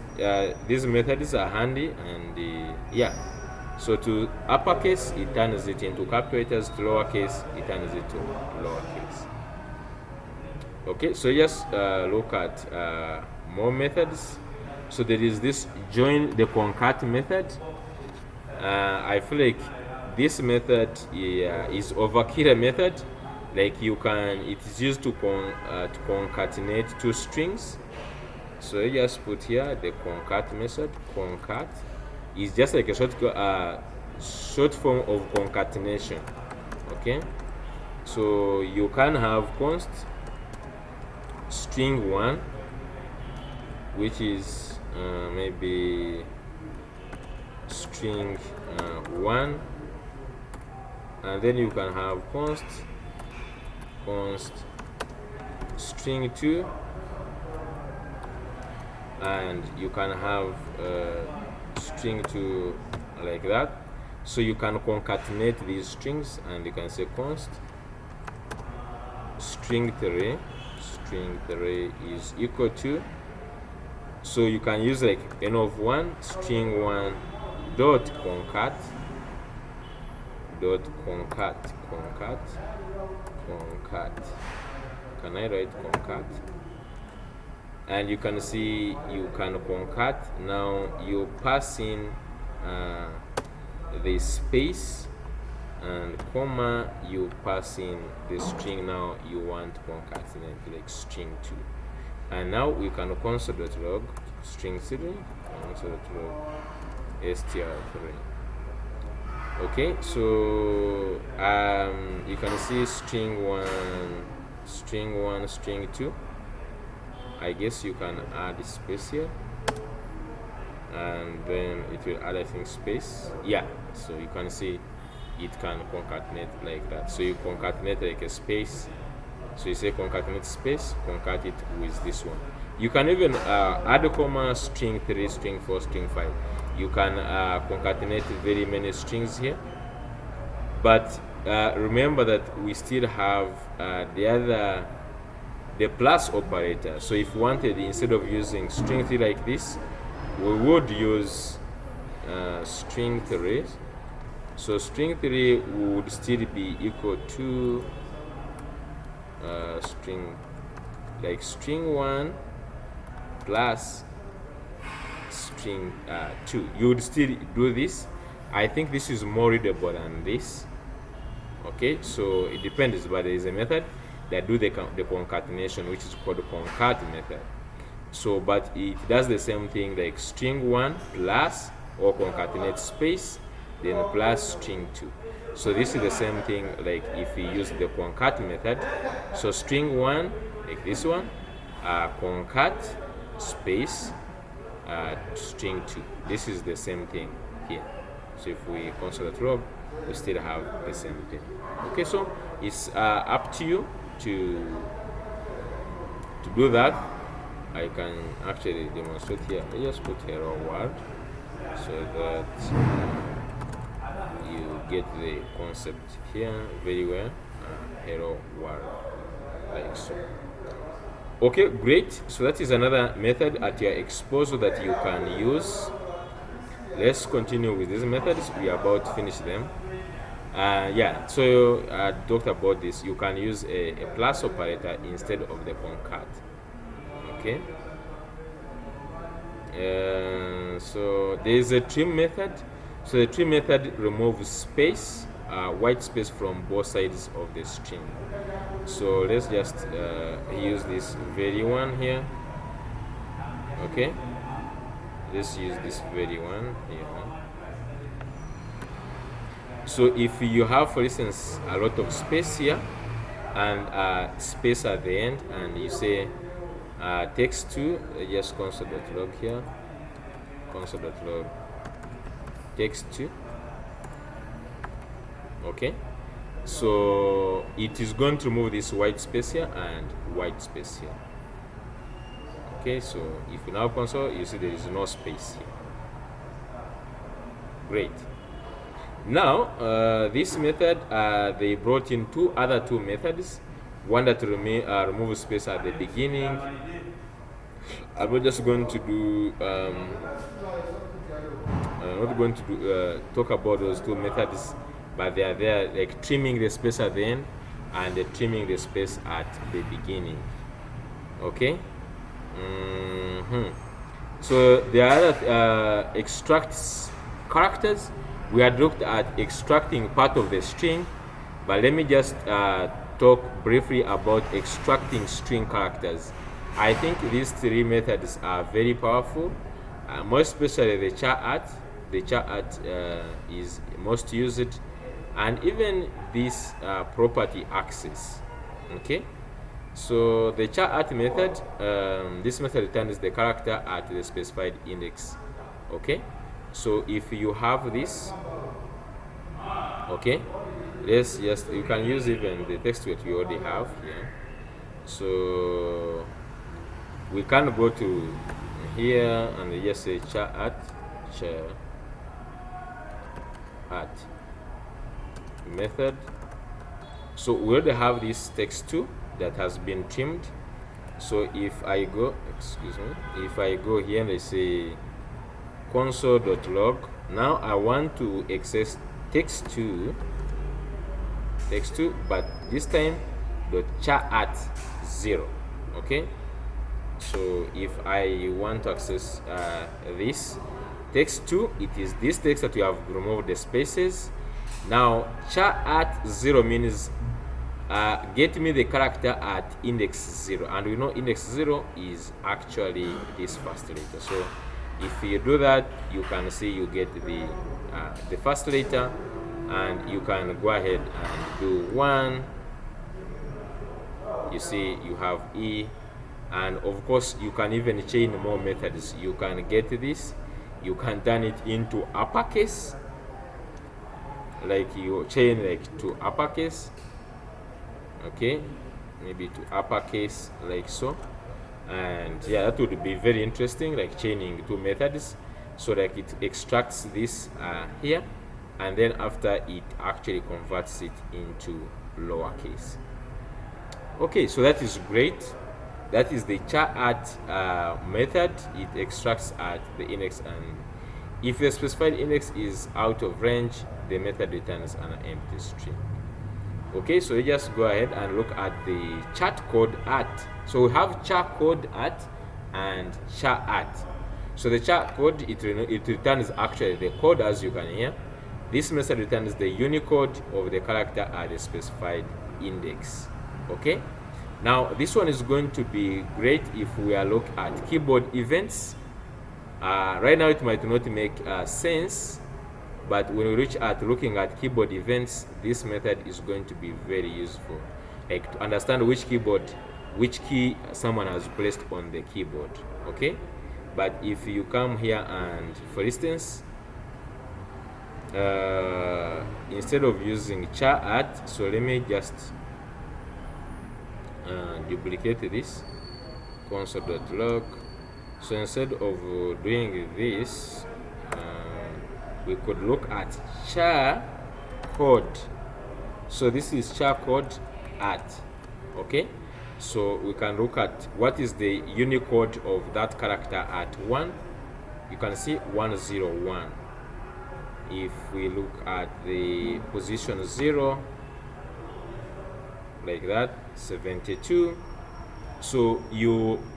methods are handy, and yeah, so to uppercase it turns it into capital letters, to lowercase it turns it to lowercase. Okay, so just look at more methods. So there is this join the concat method. I feel like this method is overkill method. Like it is used to concatenate two strings. So you just put here the concat method. Concat is just like a short form of concatenation. Okay, so you can have const string 1, which is maybe string 1, and then you can have const string 2, and you can have string 2 like that. So you can concatenate these strings, and you can say const string 3 is equal to, so you can use like n of 1 string 1 dot concat. Can I write concat? And you can see you can concat. Now you pass in the space and comma, you pass in the string now you want to concatenate, like string 2. And now we can console.log string 3, console.log str3. Okay, so you can see string 1, string 2. I guess you can add space here, and then it will add, I think, space. Yeah, so you can see it can concatenate like that. So you concatenate like a space. So you say concatenate space, concat it with this one. You can even add a comma, string 3, string 4, string 5. You can concatenate very many strings here. But remember that we still have the plus operator. So if we wanted, instead of using string 3 like this, we would use string 3. So string 3 would still be equal to string 1 plus string 2. You would still do this. I think this is more readable than this. Okay, so it depends, but there is a method that do the concatenation, which is called the concat method. So but it does the same thing, like string 1 plus, or concatenate space, then plus string 2. So this is the same thing like if we use the concat method. So string 1, like this one, concat space string 2. This is the same thing here. So if we console.log, we still have the same thing. Okay, so it's up to you to do that. I can actually demonstrate here. I just put hello world so that you get the concept here very well. Hello world, like so. Okay, great. So that is another method at your exposure that you can use. Let's continue with these methods. We are about to finish them. Yeah, so I talked about this. You can use a plus operator instead of the concat. Okay. So there is a trim method. So the trim method removes space, white space from both sides of the string. So let's just use this very one here. Okay. Let's use this very one here. So if you have, for instance, a lot of space here and space at the end, and you say text2, just console.log here, console.log text2. Okay, so it is going to remove this white space here and white space here. Okay, so if you now console, you see there is no space here. Great. Now this method, they brought in two methods. One that removes space at the beginning. I'm just going to do I'm not going to talk about those two methods, but they are there, like trimming the space at the end and trimming the space at the beginning. Okay. So the other extracts characters. We had looked at extracting part of the string, but let me just talk briefly about extracting string characters. I think these three methods are very powerful, more especially the char at. The char at is most used, and even this property access. Okay, so the char at method, this method returns the character at the specified index. Okay, so if you have this, okay, let's just, you can use even the text that you already have here. So we can go to here and just say char at method. So we already have this text2 that has been trimmed. So if I go, if I go here and I say console.log, now I want to access text2, but this time the char at 0. Okay, so if I want to access this text2, it is this text that you have removed the spaces. Now char at 0 means get me the character at index 0, and we know index 0 is actually this first letter. So if you do that, you can see you get the first letter, and you can go ahead and do 1. You see you have E, and of course you can even chain more methods. You can get this, you can turn it into uppercase, like you chain like to uppercase. Okay, maybe to uppercase like so, and yeah, that would be very interesting, like chaining two methods. So like it extracts this here, and then after it actually converts it into lowercase. Okay, so that is great. That is the char at method. It extracts at the index, and if the specified index is out of range, the method returns an empty string. Okay, so you just go ahead and look at the chat code at. So we have char code at and char at. So the char code, it returns actually the code, as you can hear. This method returns the Unicode of the character at the specified index. Okay, now this one is going to be great if we are look at keyboard events. Right now it might not make sense, but when we reach at looking at keyboard events, this method is going to be very useful, like to understand which key someone has placed on the keyboard. Okay, but if you come here and, for instance, instead of using char at, so let me just duplicate this console.log. So instead of doing this, we could look at char code. So this is char code at. Okay, so we can look at what is the Unicode of that character at 1. You can see 101. If we look at the position 0, like that, 72. So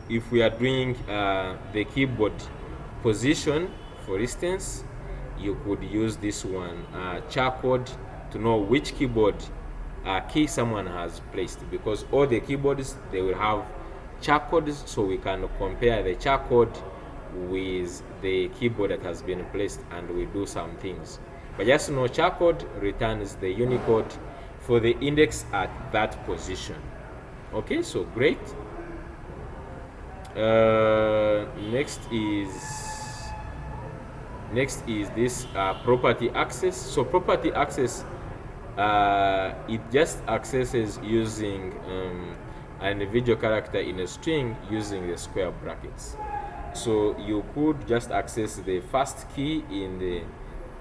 if we are doing the keyboard position, for instance, you could use this one, char code, to know which keyboard key someone has placed, because all the keyboards, they will have char codes, so we can compare the char code with the keyboard that has been placed, and we do some things. But just know char code returns the Unicode for the index at that position. Okay, so great. Next is this property access. So property access, it just accesses using an individual character in a string using the square brackets. So you could just access the first key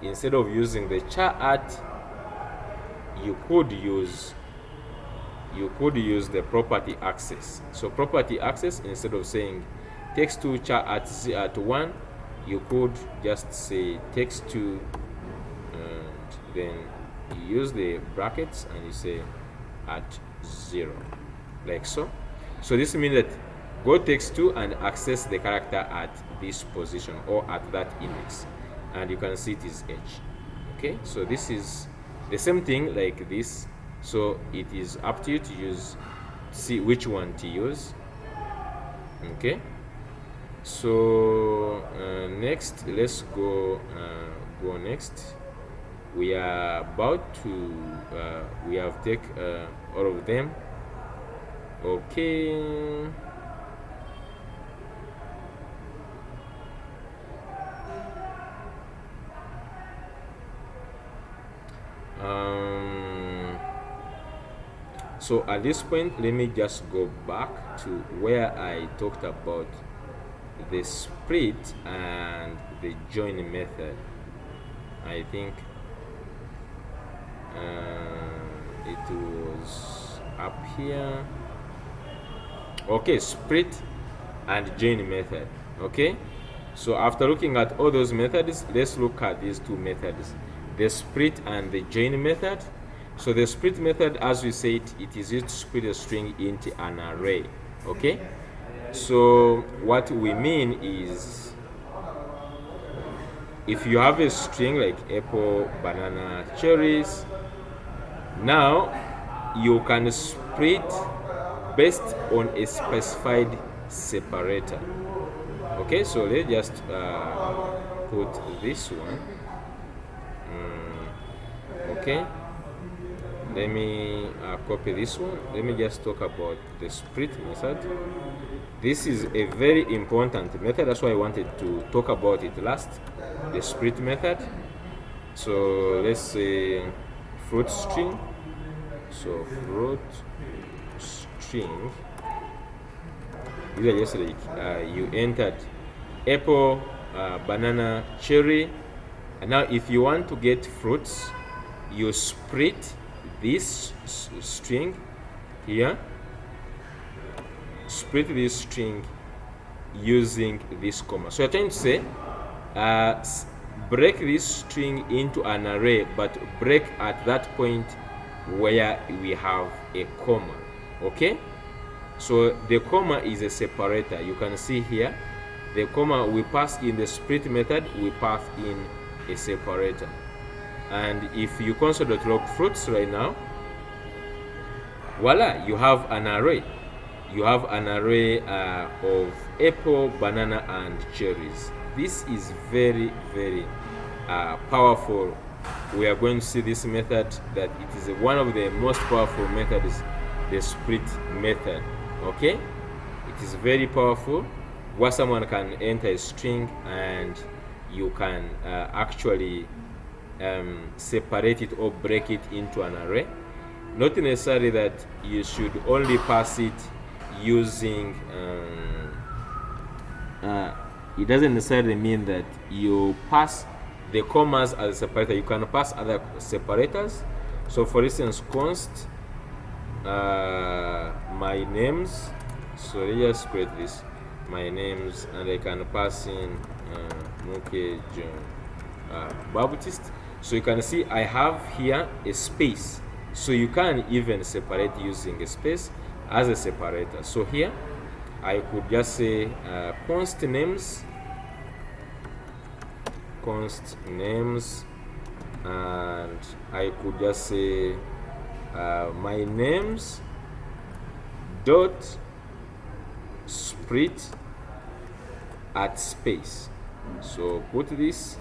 instead of using the char at, you could use the property access. So property access, instead of saying text2 char at 1, you could just say text2, and then you use the brackets and you say at 0, like so. So this means that go text2 and access the character at this position or at that index, and you can see it is H. Okay, so this is the same thing like this. So it is up to you to see which one to use. Okay, so next, let's go next. We are about to we have take all of them. Okay, so at this point, let me just go back to where I talked about the split and the join method. I think it was up here. Okay, split and join method. Okay, so after looking at all those methods, let's look at these two methods, the split and the join method. So the split method, as we said, it is used to split a string into an array. Okay, so what we mean is, if you have a string like apple, banana, cherries, now you can split based on a specified separator. Okay, so let's just put this one. Okay, let me copy this one. Let me just talk about the split method. This is a very important method, that's why I wanted to talk about it last, the split method. So let's say fruit string. So fruit string, these are just like you entered apple, banana, cherry, and now if you want to get fruits, you split this string here, split this string using this comma. So you're trying to say break this string into an array, but break at that point where we have a comma. Okay, so the comma is a separator. You can see here the comma we pass in the split method, we pass in a separator. And if you console.log fruits right now, voila, you have an array. You have an array of apple, banana, and cherries. This is very, very powerful we are going to see this method that it is one of the most powerful methods, the split method. Okay, it is very powerful, where someone can enter a string and you can actually separate it or break it into an array. Not necessarily that you should only pass it using it doesn't necessarily mean that you pass the commas as a separator. You can pass other separators. So for instance, const my names. So let's just create this, my names, and I can pass in Muke John Baptist. So you can see I have here a space. So you can even separate using a space as a separator. So here I could just say const names, and I could just say my names dot split at space. So put this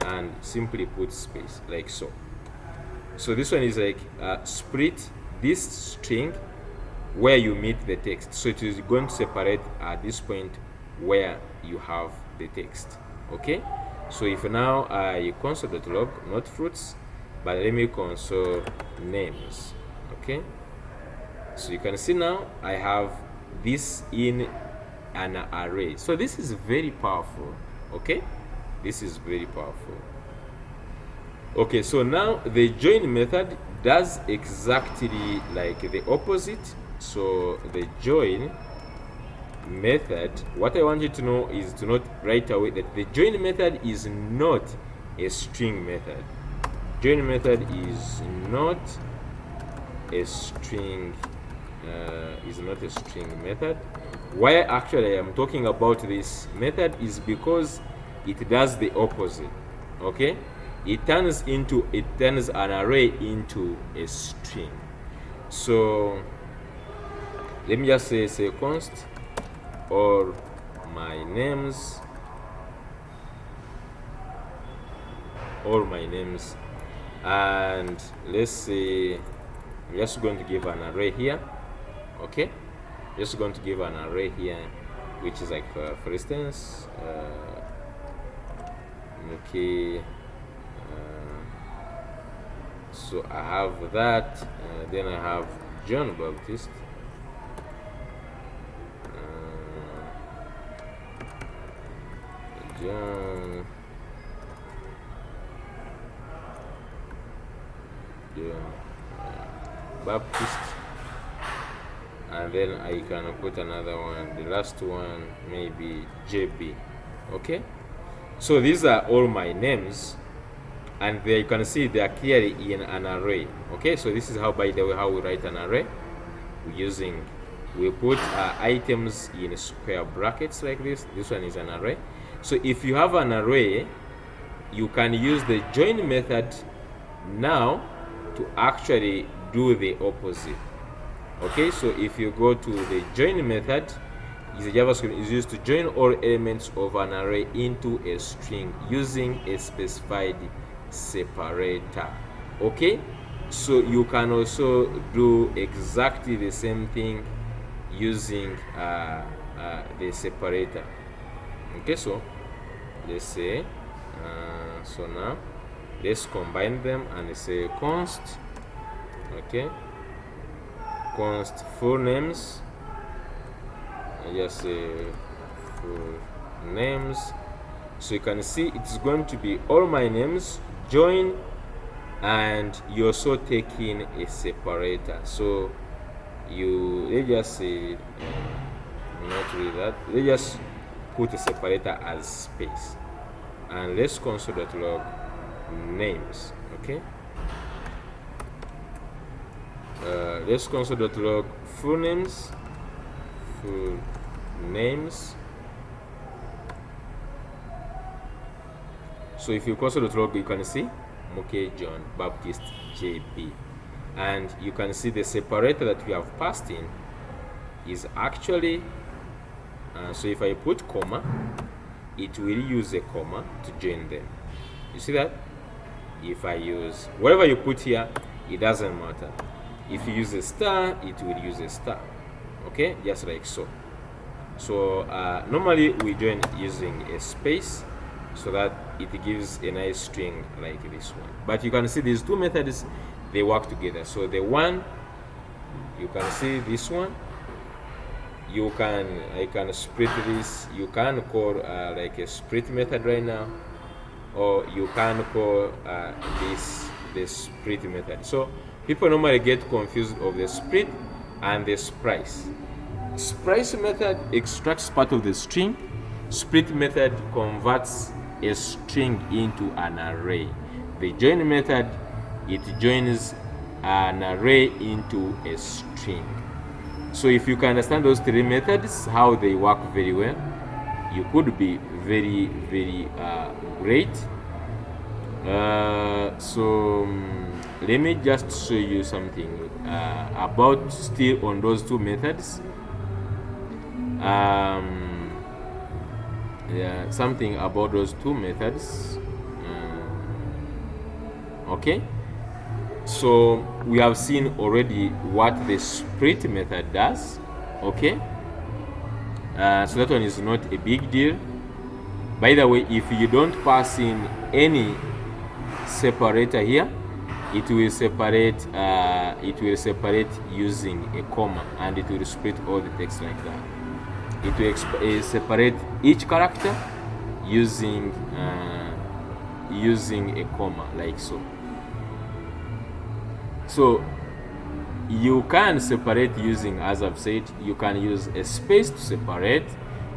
and simply put space like so. So this one is like split this string where you meet the text. So it is going to separate at this point where you have the text. Okay, so if now I console.log, not fruits, but let me console names. Okay, so you can see now I have this in an array. So this is very powerful. Okay, this is very powerful. Okay, so now the join method does exactly like the opposite. So the join method, what I want you to know is to note right away that the join method is not a string method. Join method is not a string method. Why actually I am talking about this method is because it does the opposite. Okay, it turns an array into a string. So let me just say const or my names, and let's say we're just going to give an array here. Okay, just going to give an array here, which is like for instance okay, so I have that, then I have John Baptist, John Baptist, and then I can put another one, the last one maybe JB. Okay, so these are all my names, and there you can see they are clearly in an array. Okay, so this is how, by the way, how we write an array. We put items in square brackets like this. This one is an array. So if you have an array, you can use the join method now to actually do the opposite. Okay, so if you go to the join method, the JavaScript is used to join all elements of an array into a string using a specified separator. Okay, so you can also do exactly the same thing using the separator. Okay, so let's say so now let's combine them and say const, okay, const full names, and just say full names. So you can see it's going to be all my names join, and you also take in a separator. So let's just say not really that, let's just put a separator as space, and let's console.log names. Okay, let's console.log full names. So if you console.log, you can see Muke John Baptist JB, and you can see the separator that we have passed in is actually so if I put comma, it will use a comma to join them. You see that? If I use whatever you put here, it doesn't matter. If you use a star, it will use a star. Okay, just like so. So normally we join using a space so that it gives a nice string like this one. But you can see these two methods, they work together. So the one, you can see this one, I can split this. You can call like a split method right now, or you can call this the split method. So people normally get confused of the split and the splice. Splice method extracts part of the string. Split method converts a string into an array. The join method, it joins an array into a string. So if you can understand those three methods, how they work very well, you could be very, very great. Let me just show you something about still on those two methods. Yeah, something about those two methods. Okay, so we have seen already what the split method does. Okay, so that one is not a big deal. By the way, if you don't pass in any separator here, it will separate using a comma, and it will split all the text like that. It will separate each character using a comma, like so. So you can separate using, as I've said, you can use a space to separate,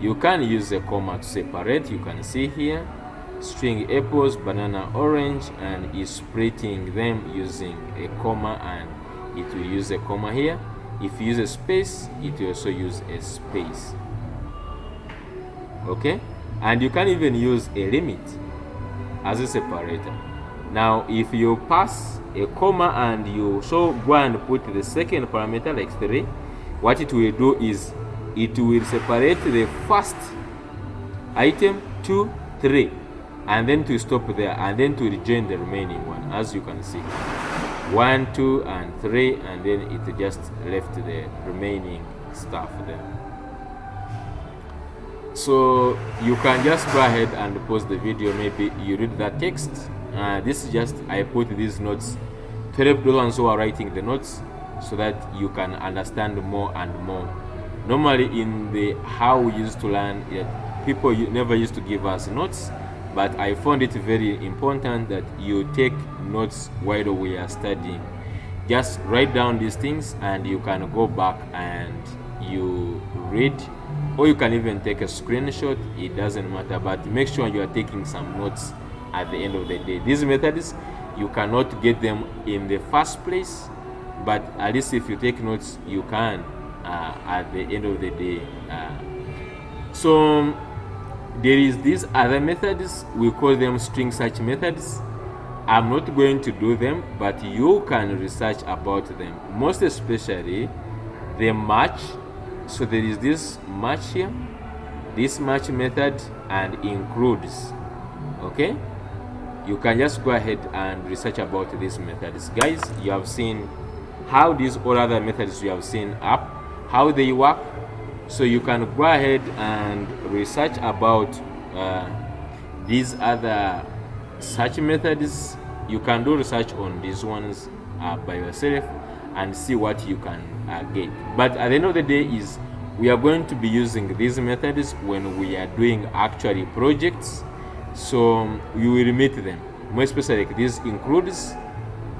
you can use a comma to separate. You can see here string apples, banana, orange, and is splitting them using a comma, and it will use a comma here. If you use a space, it will also use a space. Okay, and you can even use a limit as a separator. Now if you pass a comma and you go and put the second parameter like 3, what it will do is it will separate the first item 2, 3, and then to stop there, and then to rejoin the remaining one, as you can see, 1, 2, and 3, and then it just left the remaining stuff there. So you can just go ahead and pause the video. Maybe you read that text. This is just, I put these notes to help those who are writing the notes, so that you can understand more and more. Normally in the how we used to learn, people never used to give us notes, but I found it very important that you take notes while we are studying. Just write down these things, and you can go back and you read, or you can even take a screenshot. It doesn't matter, but make sure you are taking some notes at the end of the day. These methods, you cannot get them in the first place, but at least if you take notes, you can at the end of the day. So there is these other methods, we call them string search methods. I'm not going to do them, but you can research about them, most especially the match. So there is this match here, this match method, and includes. Okay, you can just go ahead and research about these methods. Guys, you have seen how these all other methods you have seen up, how they work. So you can go ahead and research about these other search methods. You can do research on these ones by yourself and see what you can get. But at the end of the day is we are going to be using these methods when we are doing actually projects. So you will meet them, more especially like this includes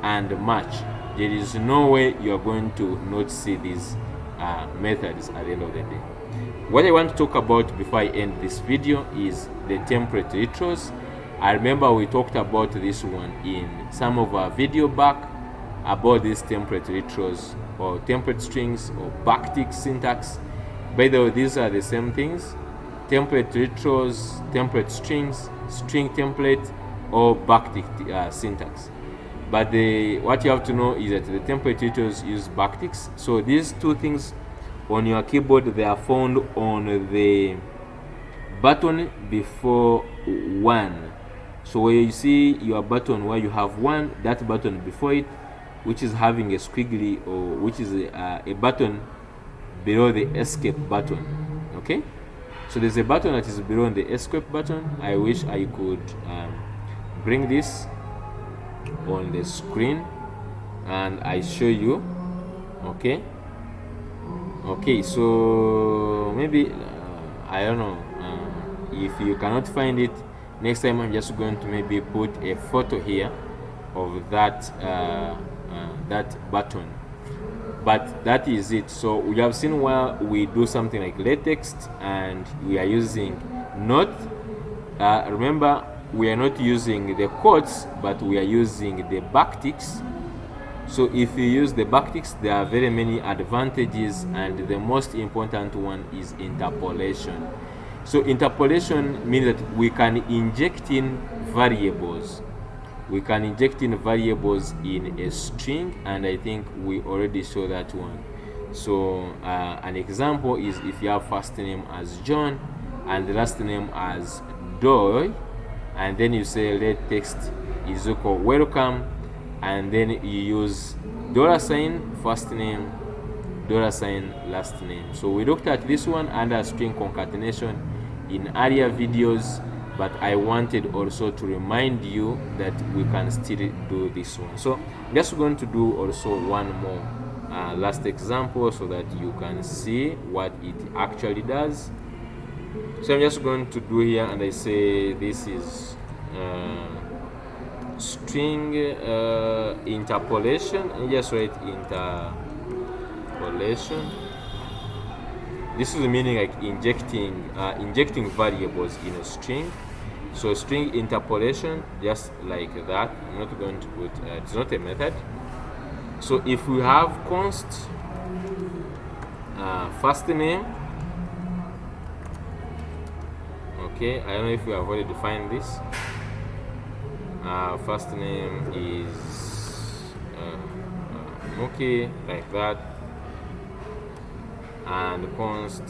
and match. There is no way you are going to not see these methods at the end of the day. What I want to talk about before I end this video is the template retros. I remember we talked about this one in some of our video back about these template retros or template strings or backtick syntax. By the way, these are the same things: template retros, template strings, string template, or backtick syntax. But what you have to know is that the template retros use backticks. So these two things on your keyboard, they are found on the button before 1. So where you see your button where you have one, that button before it, which is having a squiggly, or which is a button below the escape button. Okay, so there's a button that is below the escape button. I wish I could bring this on the screen and I show you. Okay, so maybe I don't know, if you cannot find it, next time I'm just going to maybe put a photo here of that that button. But that is it. So we have seen where we do something like latex and we are using not remember, we are not using the quotes, but we are using the backticks. So if you use the backticks, there are very many advantages, and the most important one is interpolation. So interpolation means that we can inject in variables. We can inject in variables in a string, and I think we already saw that one. So an example is if you have first name as John and the last name as Doy, and then you say let text is equal welcome, and then you use $sign first name, $sign last name. So we looked at this one under string concatenation in earlier videos, but I wanted also to remind you that we can still do this one. So I'm just going to do also one more last example so that you can see what it actually does. So I'm just going to do here, and I say this is string interpolation, and just write interpolation. This is the meaning like injecting variables in a string. So string interpolation, just like that. I'm not going to put it's not a method. So if we have const first name, okay, I don't know if we have already defined this. First name is okay, like that, and const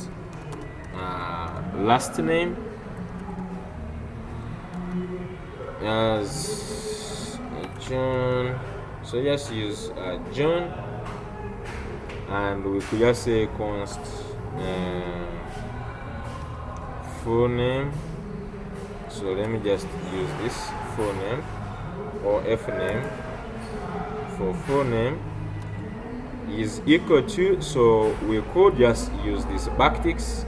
last name as John. So just use John, and we could just say const full name. So let me just use this full name, or F name for full name is equal to, so we could just use this backticks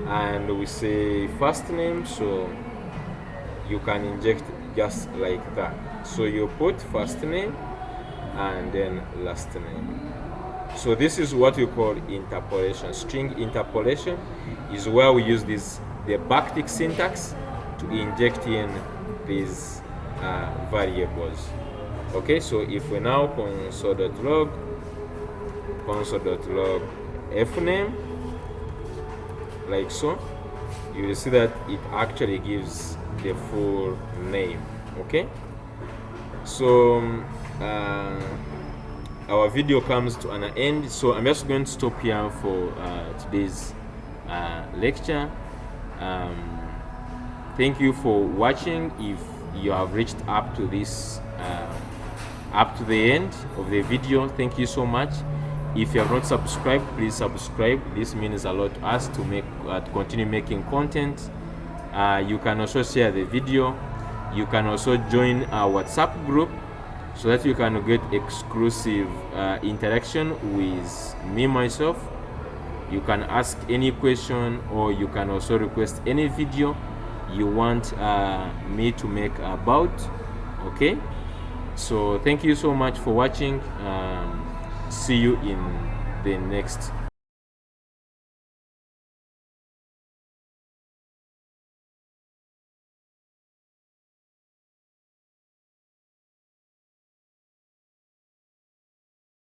and we say first name, so you can inject just like that. So you put first name and then last name. So this is what we call interpolation. String interpolation is where we use the backtick syntax to inject in these variables. Okay, so if we now console.log fname, like so, you will see that it actually gives the full name. Okay, so our video comes to an end, so I'm just going to stop here for today's lecture. Thank you for watching. If you have reached up to this up to the end of the video, thank you so much. If you have not subscribed, please subscribe. This means a lot to us to make to continue making content. You can also share the video. You can also join our WhatsApp group so that you can get exclusive interaction with me myself. You can ask any question, or you can also request any video you want me to make about. Okay, so thank you so much for watching. See you in the next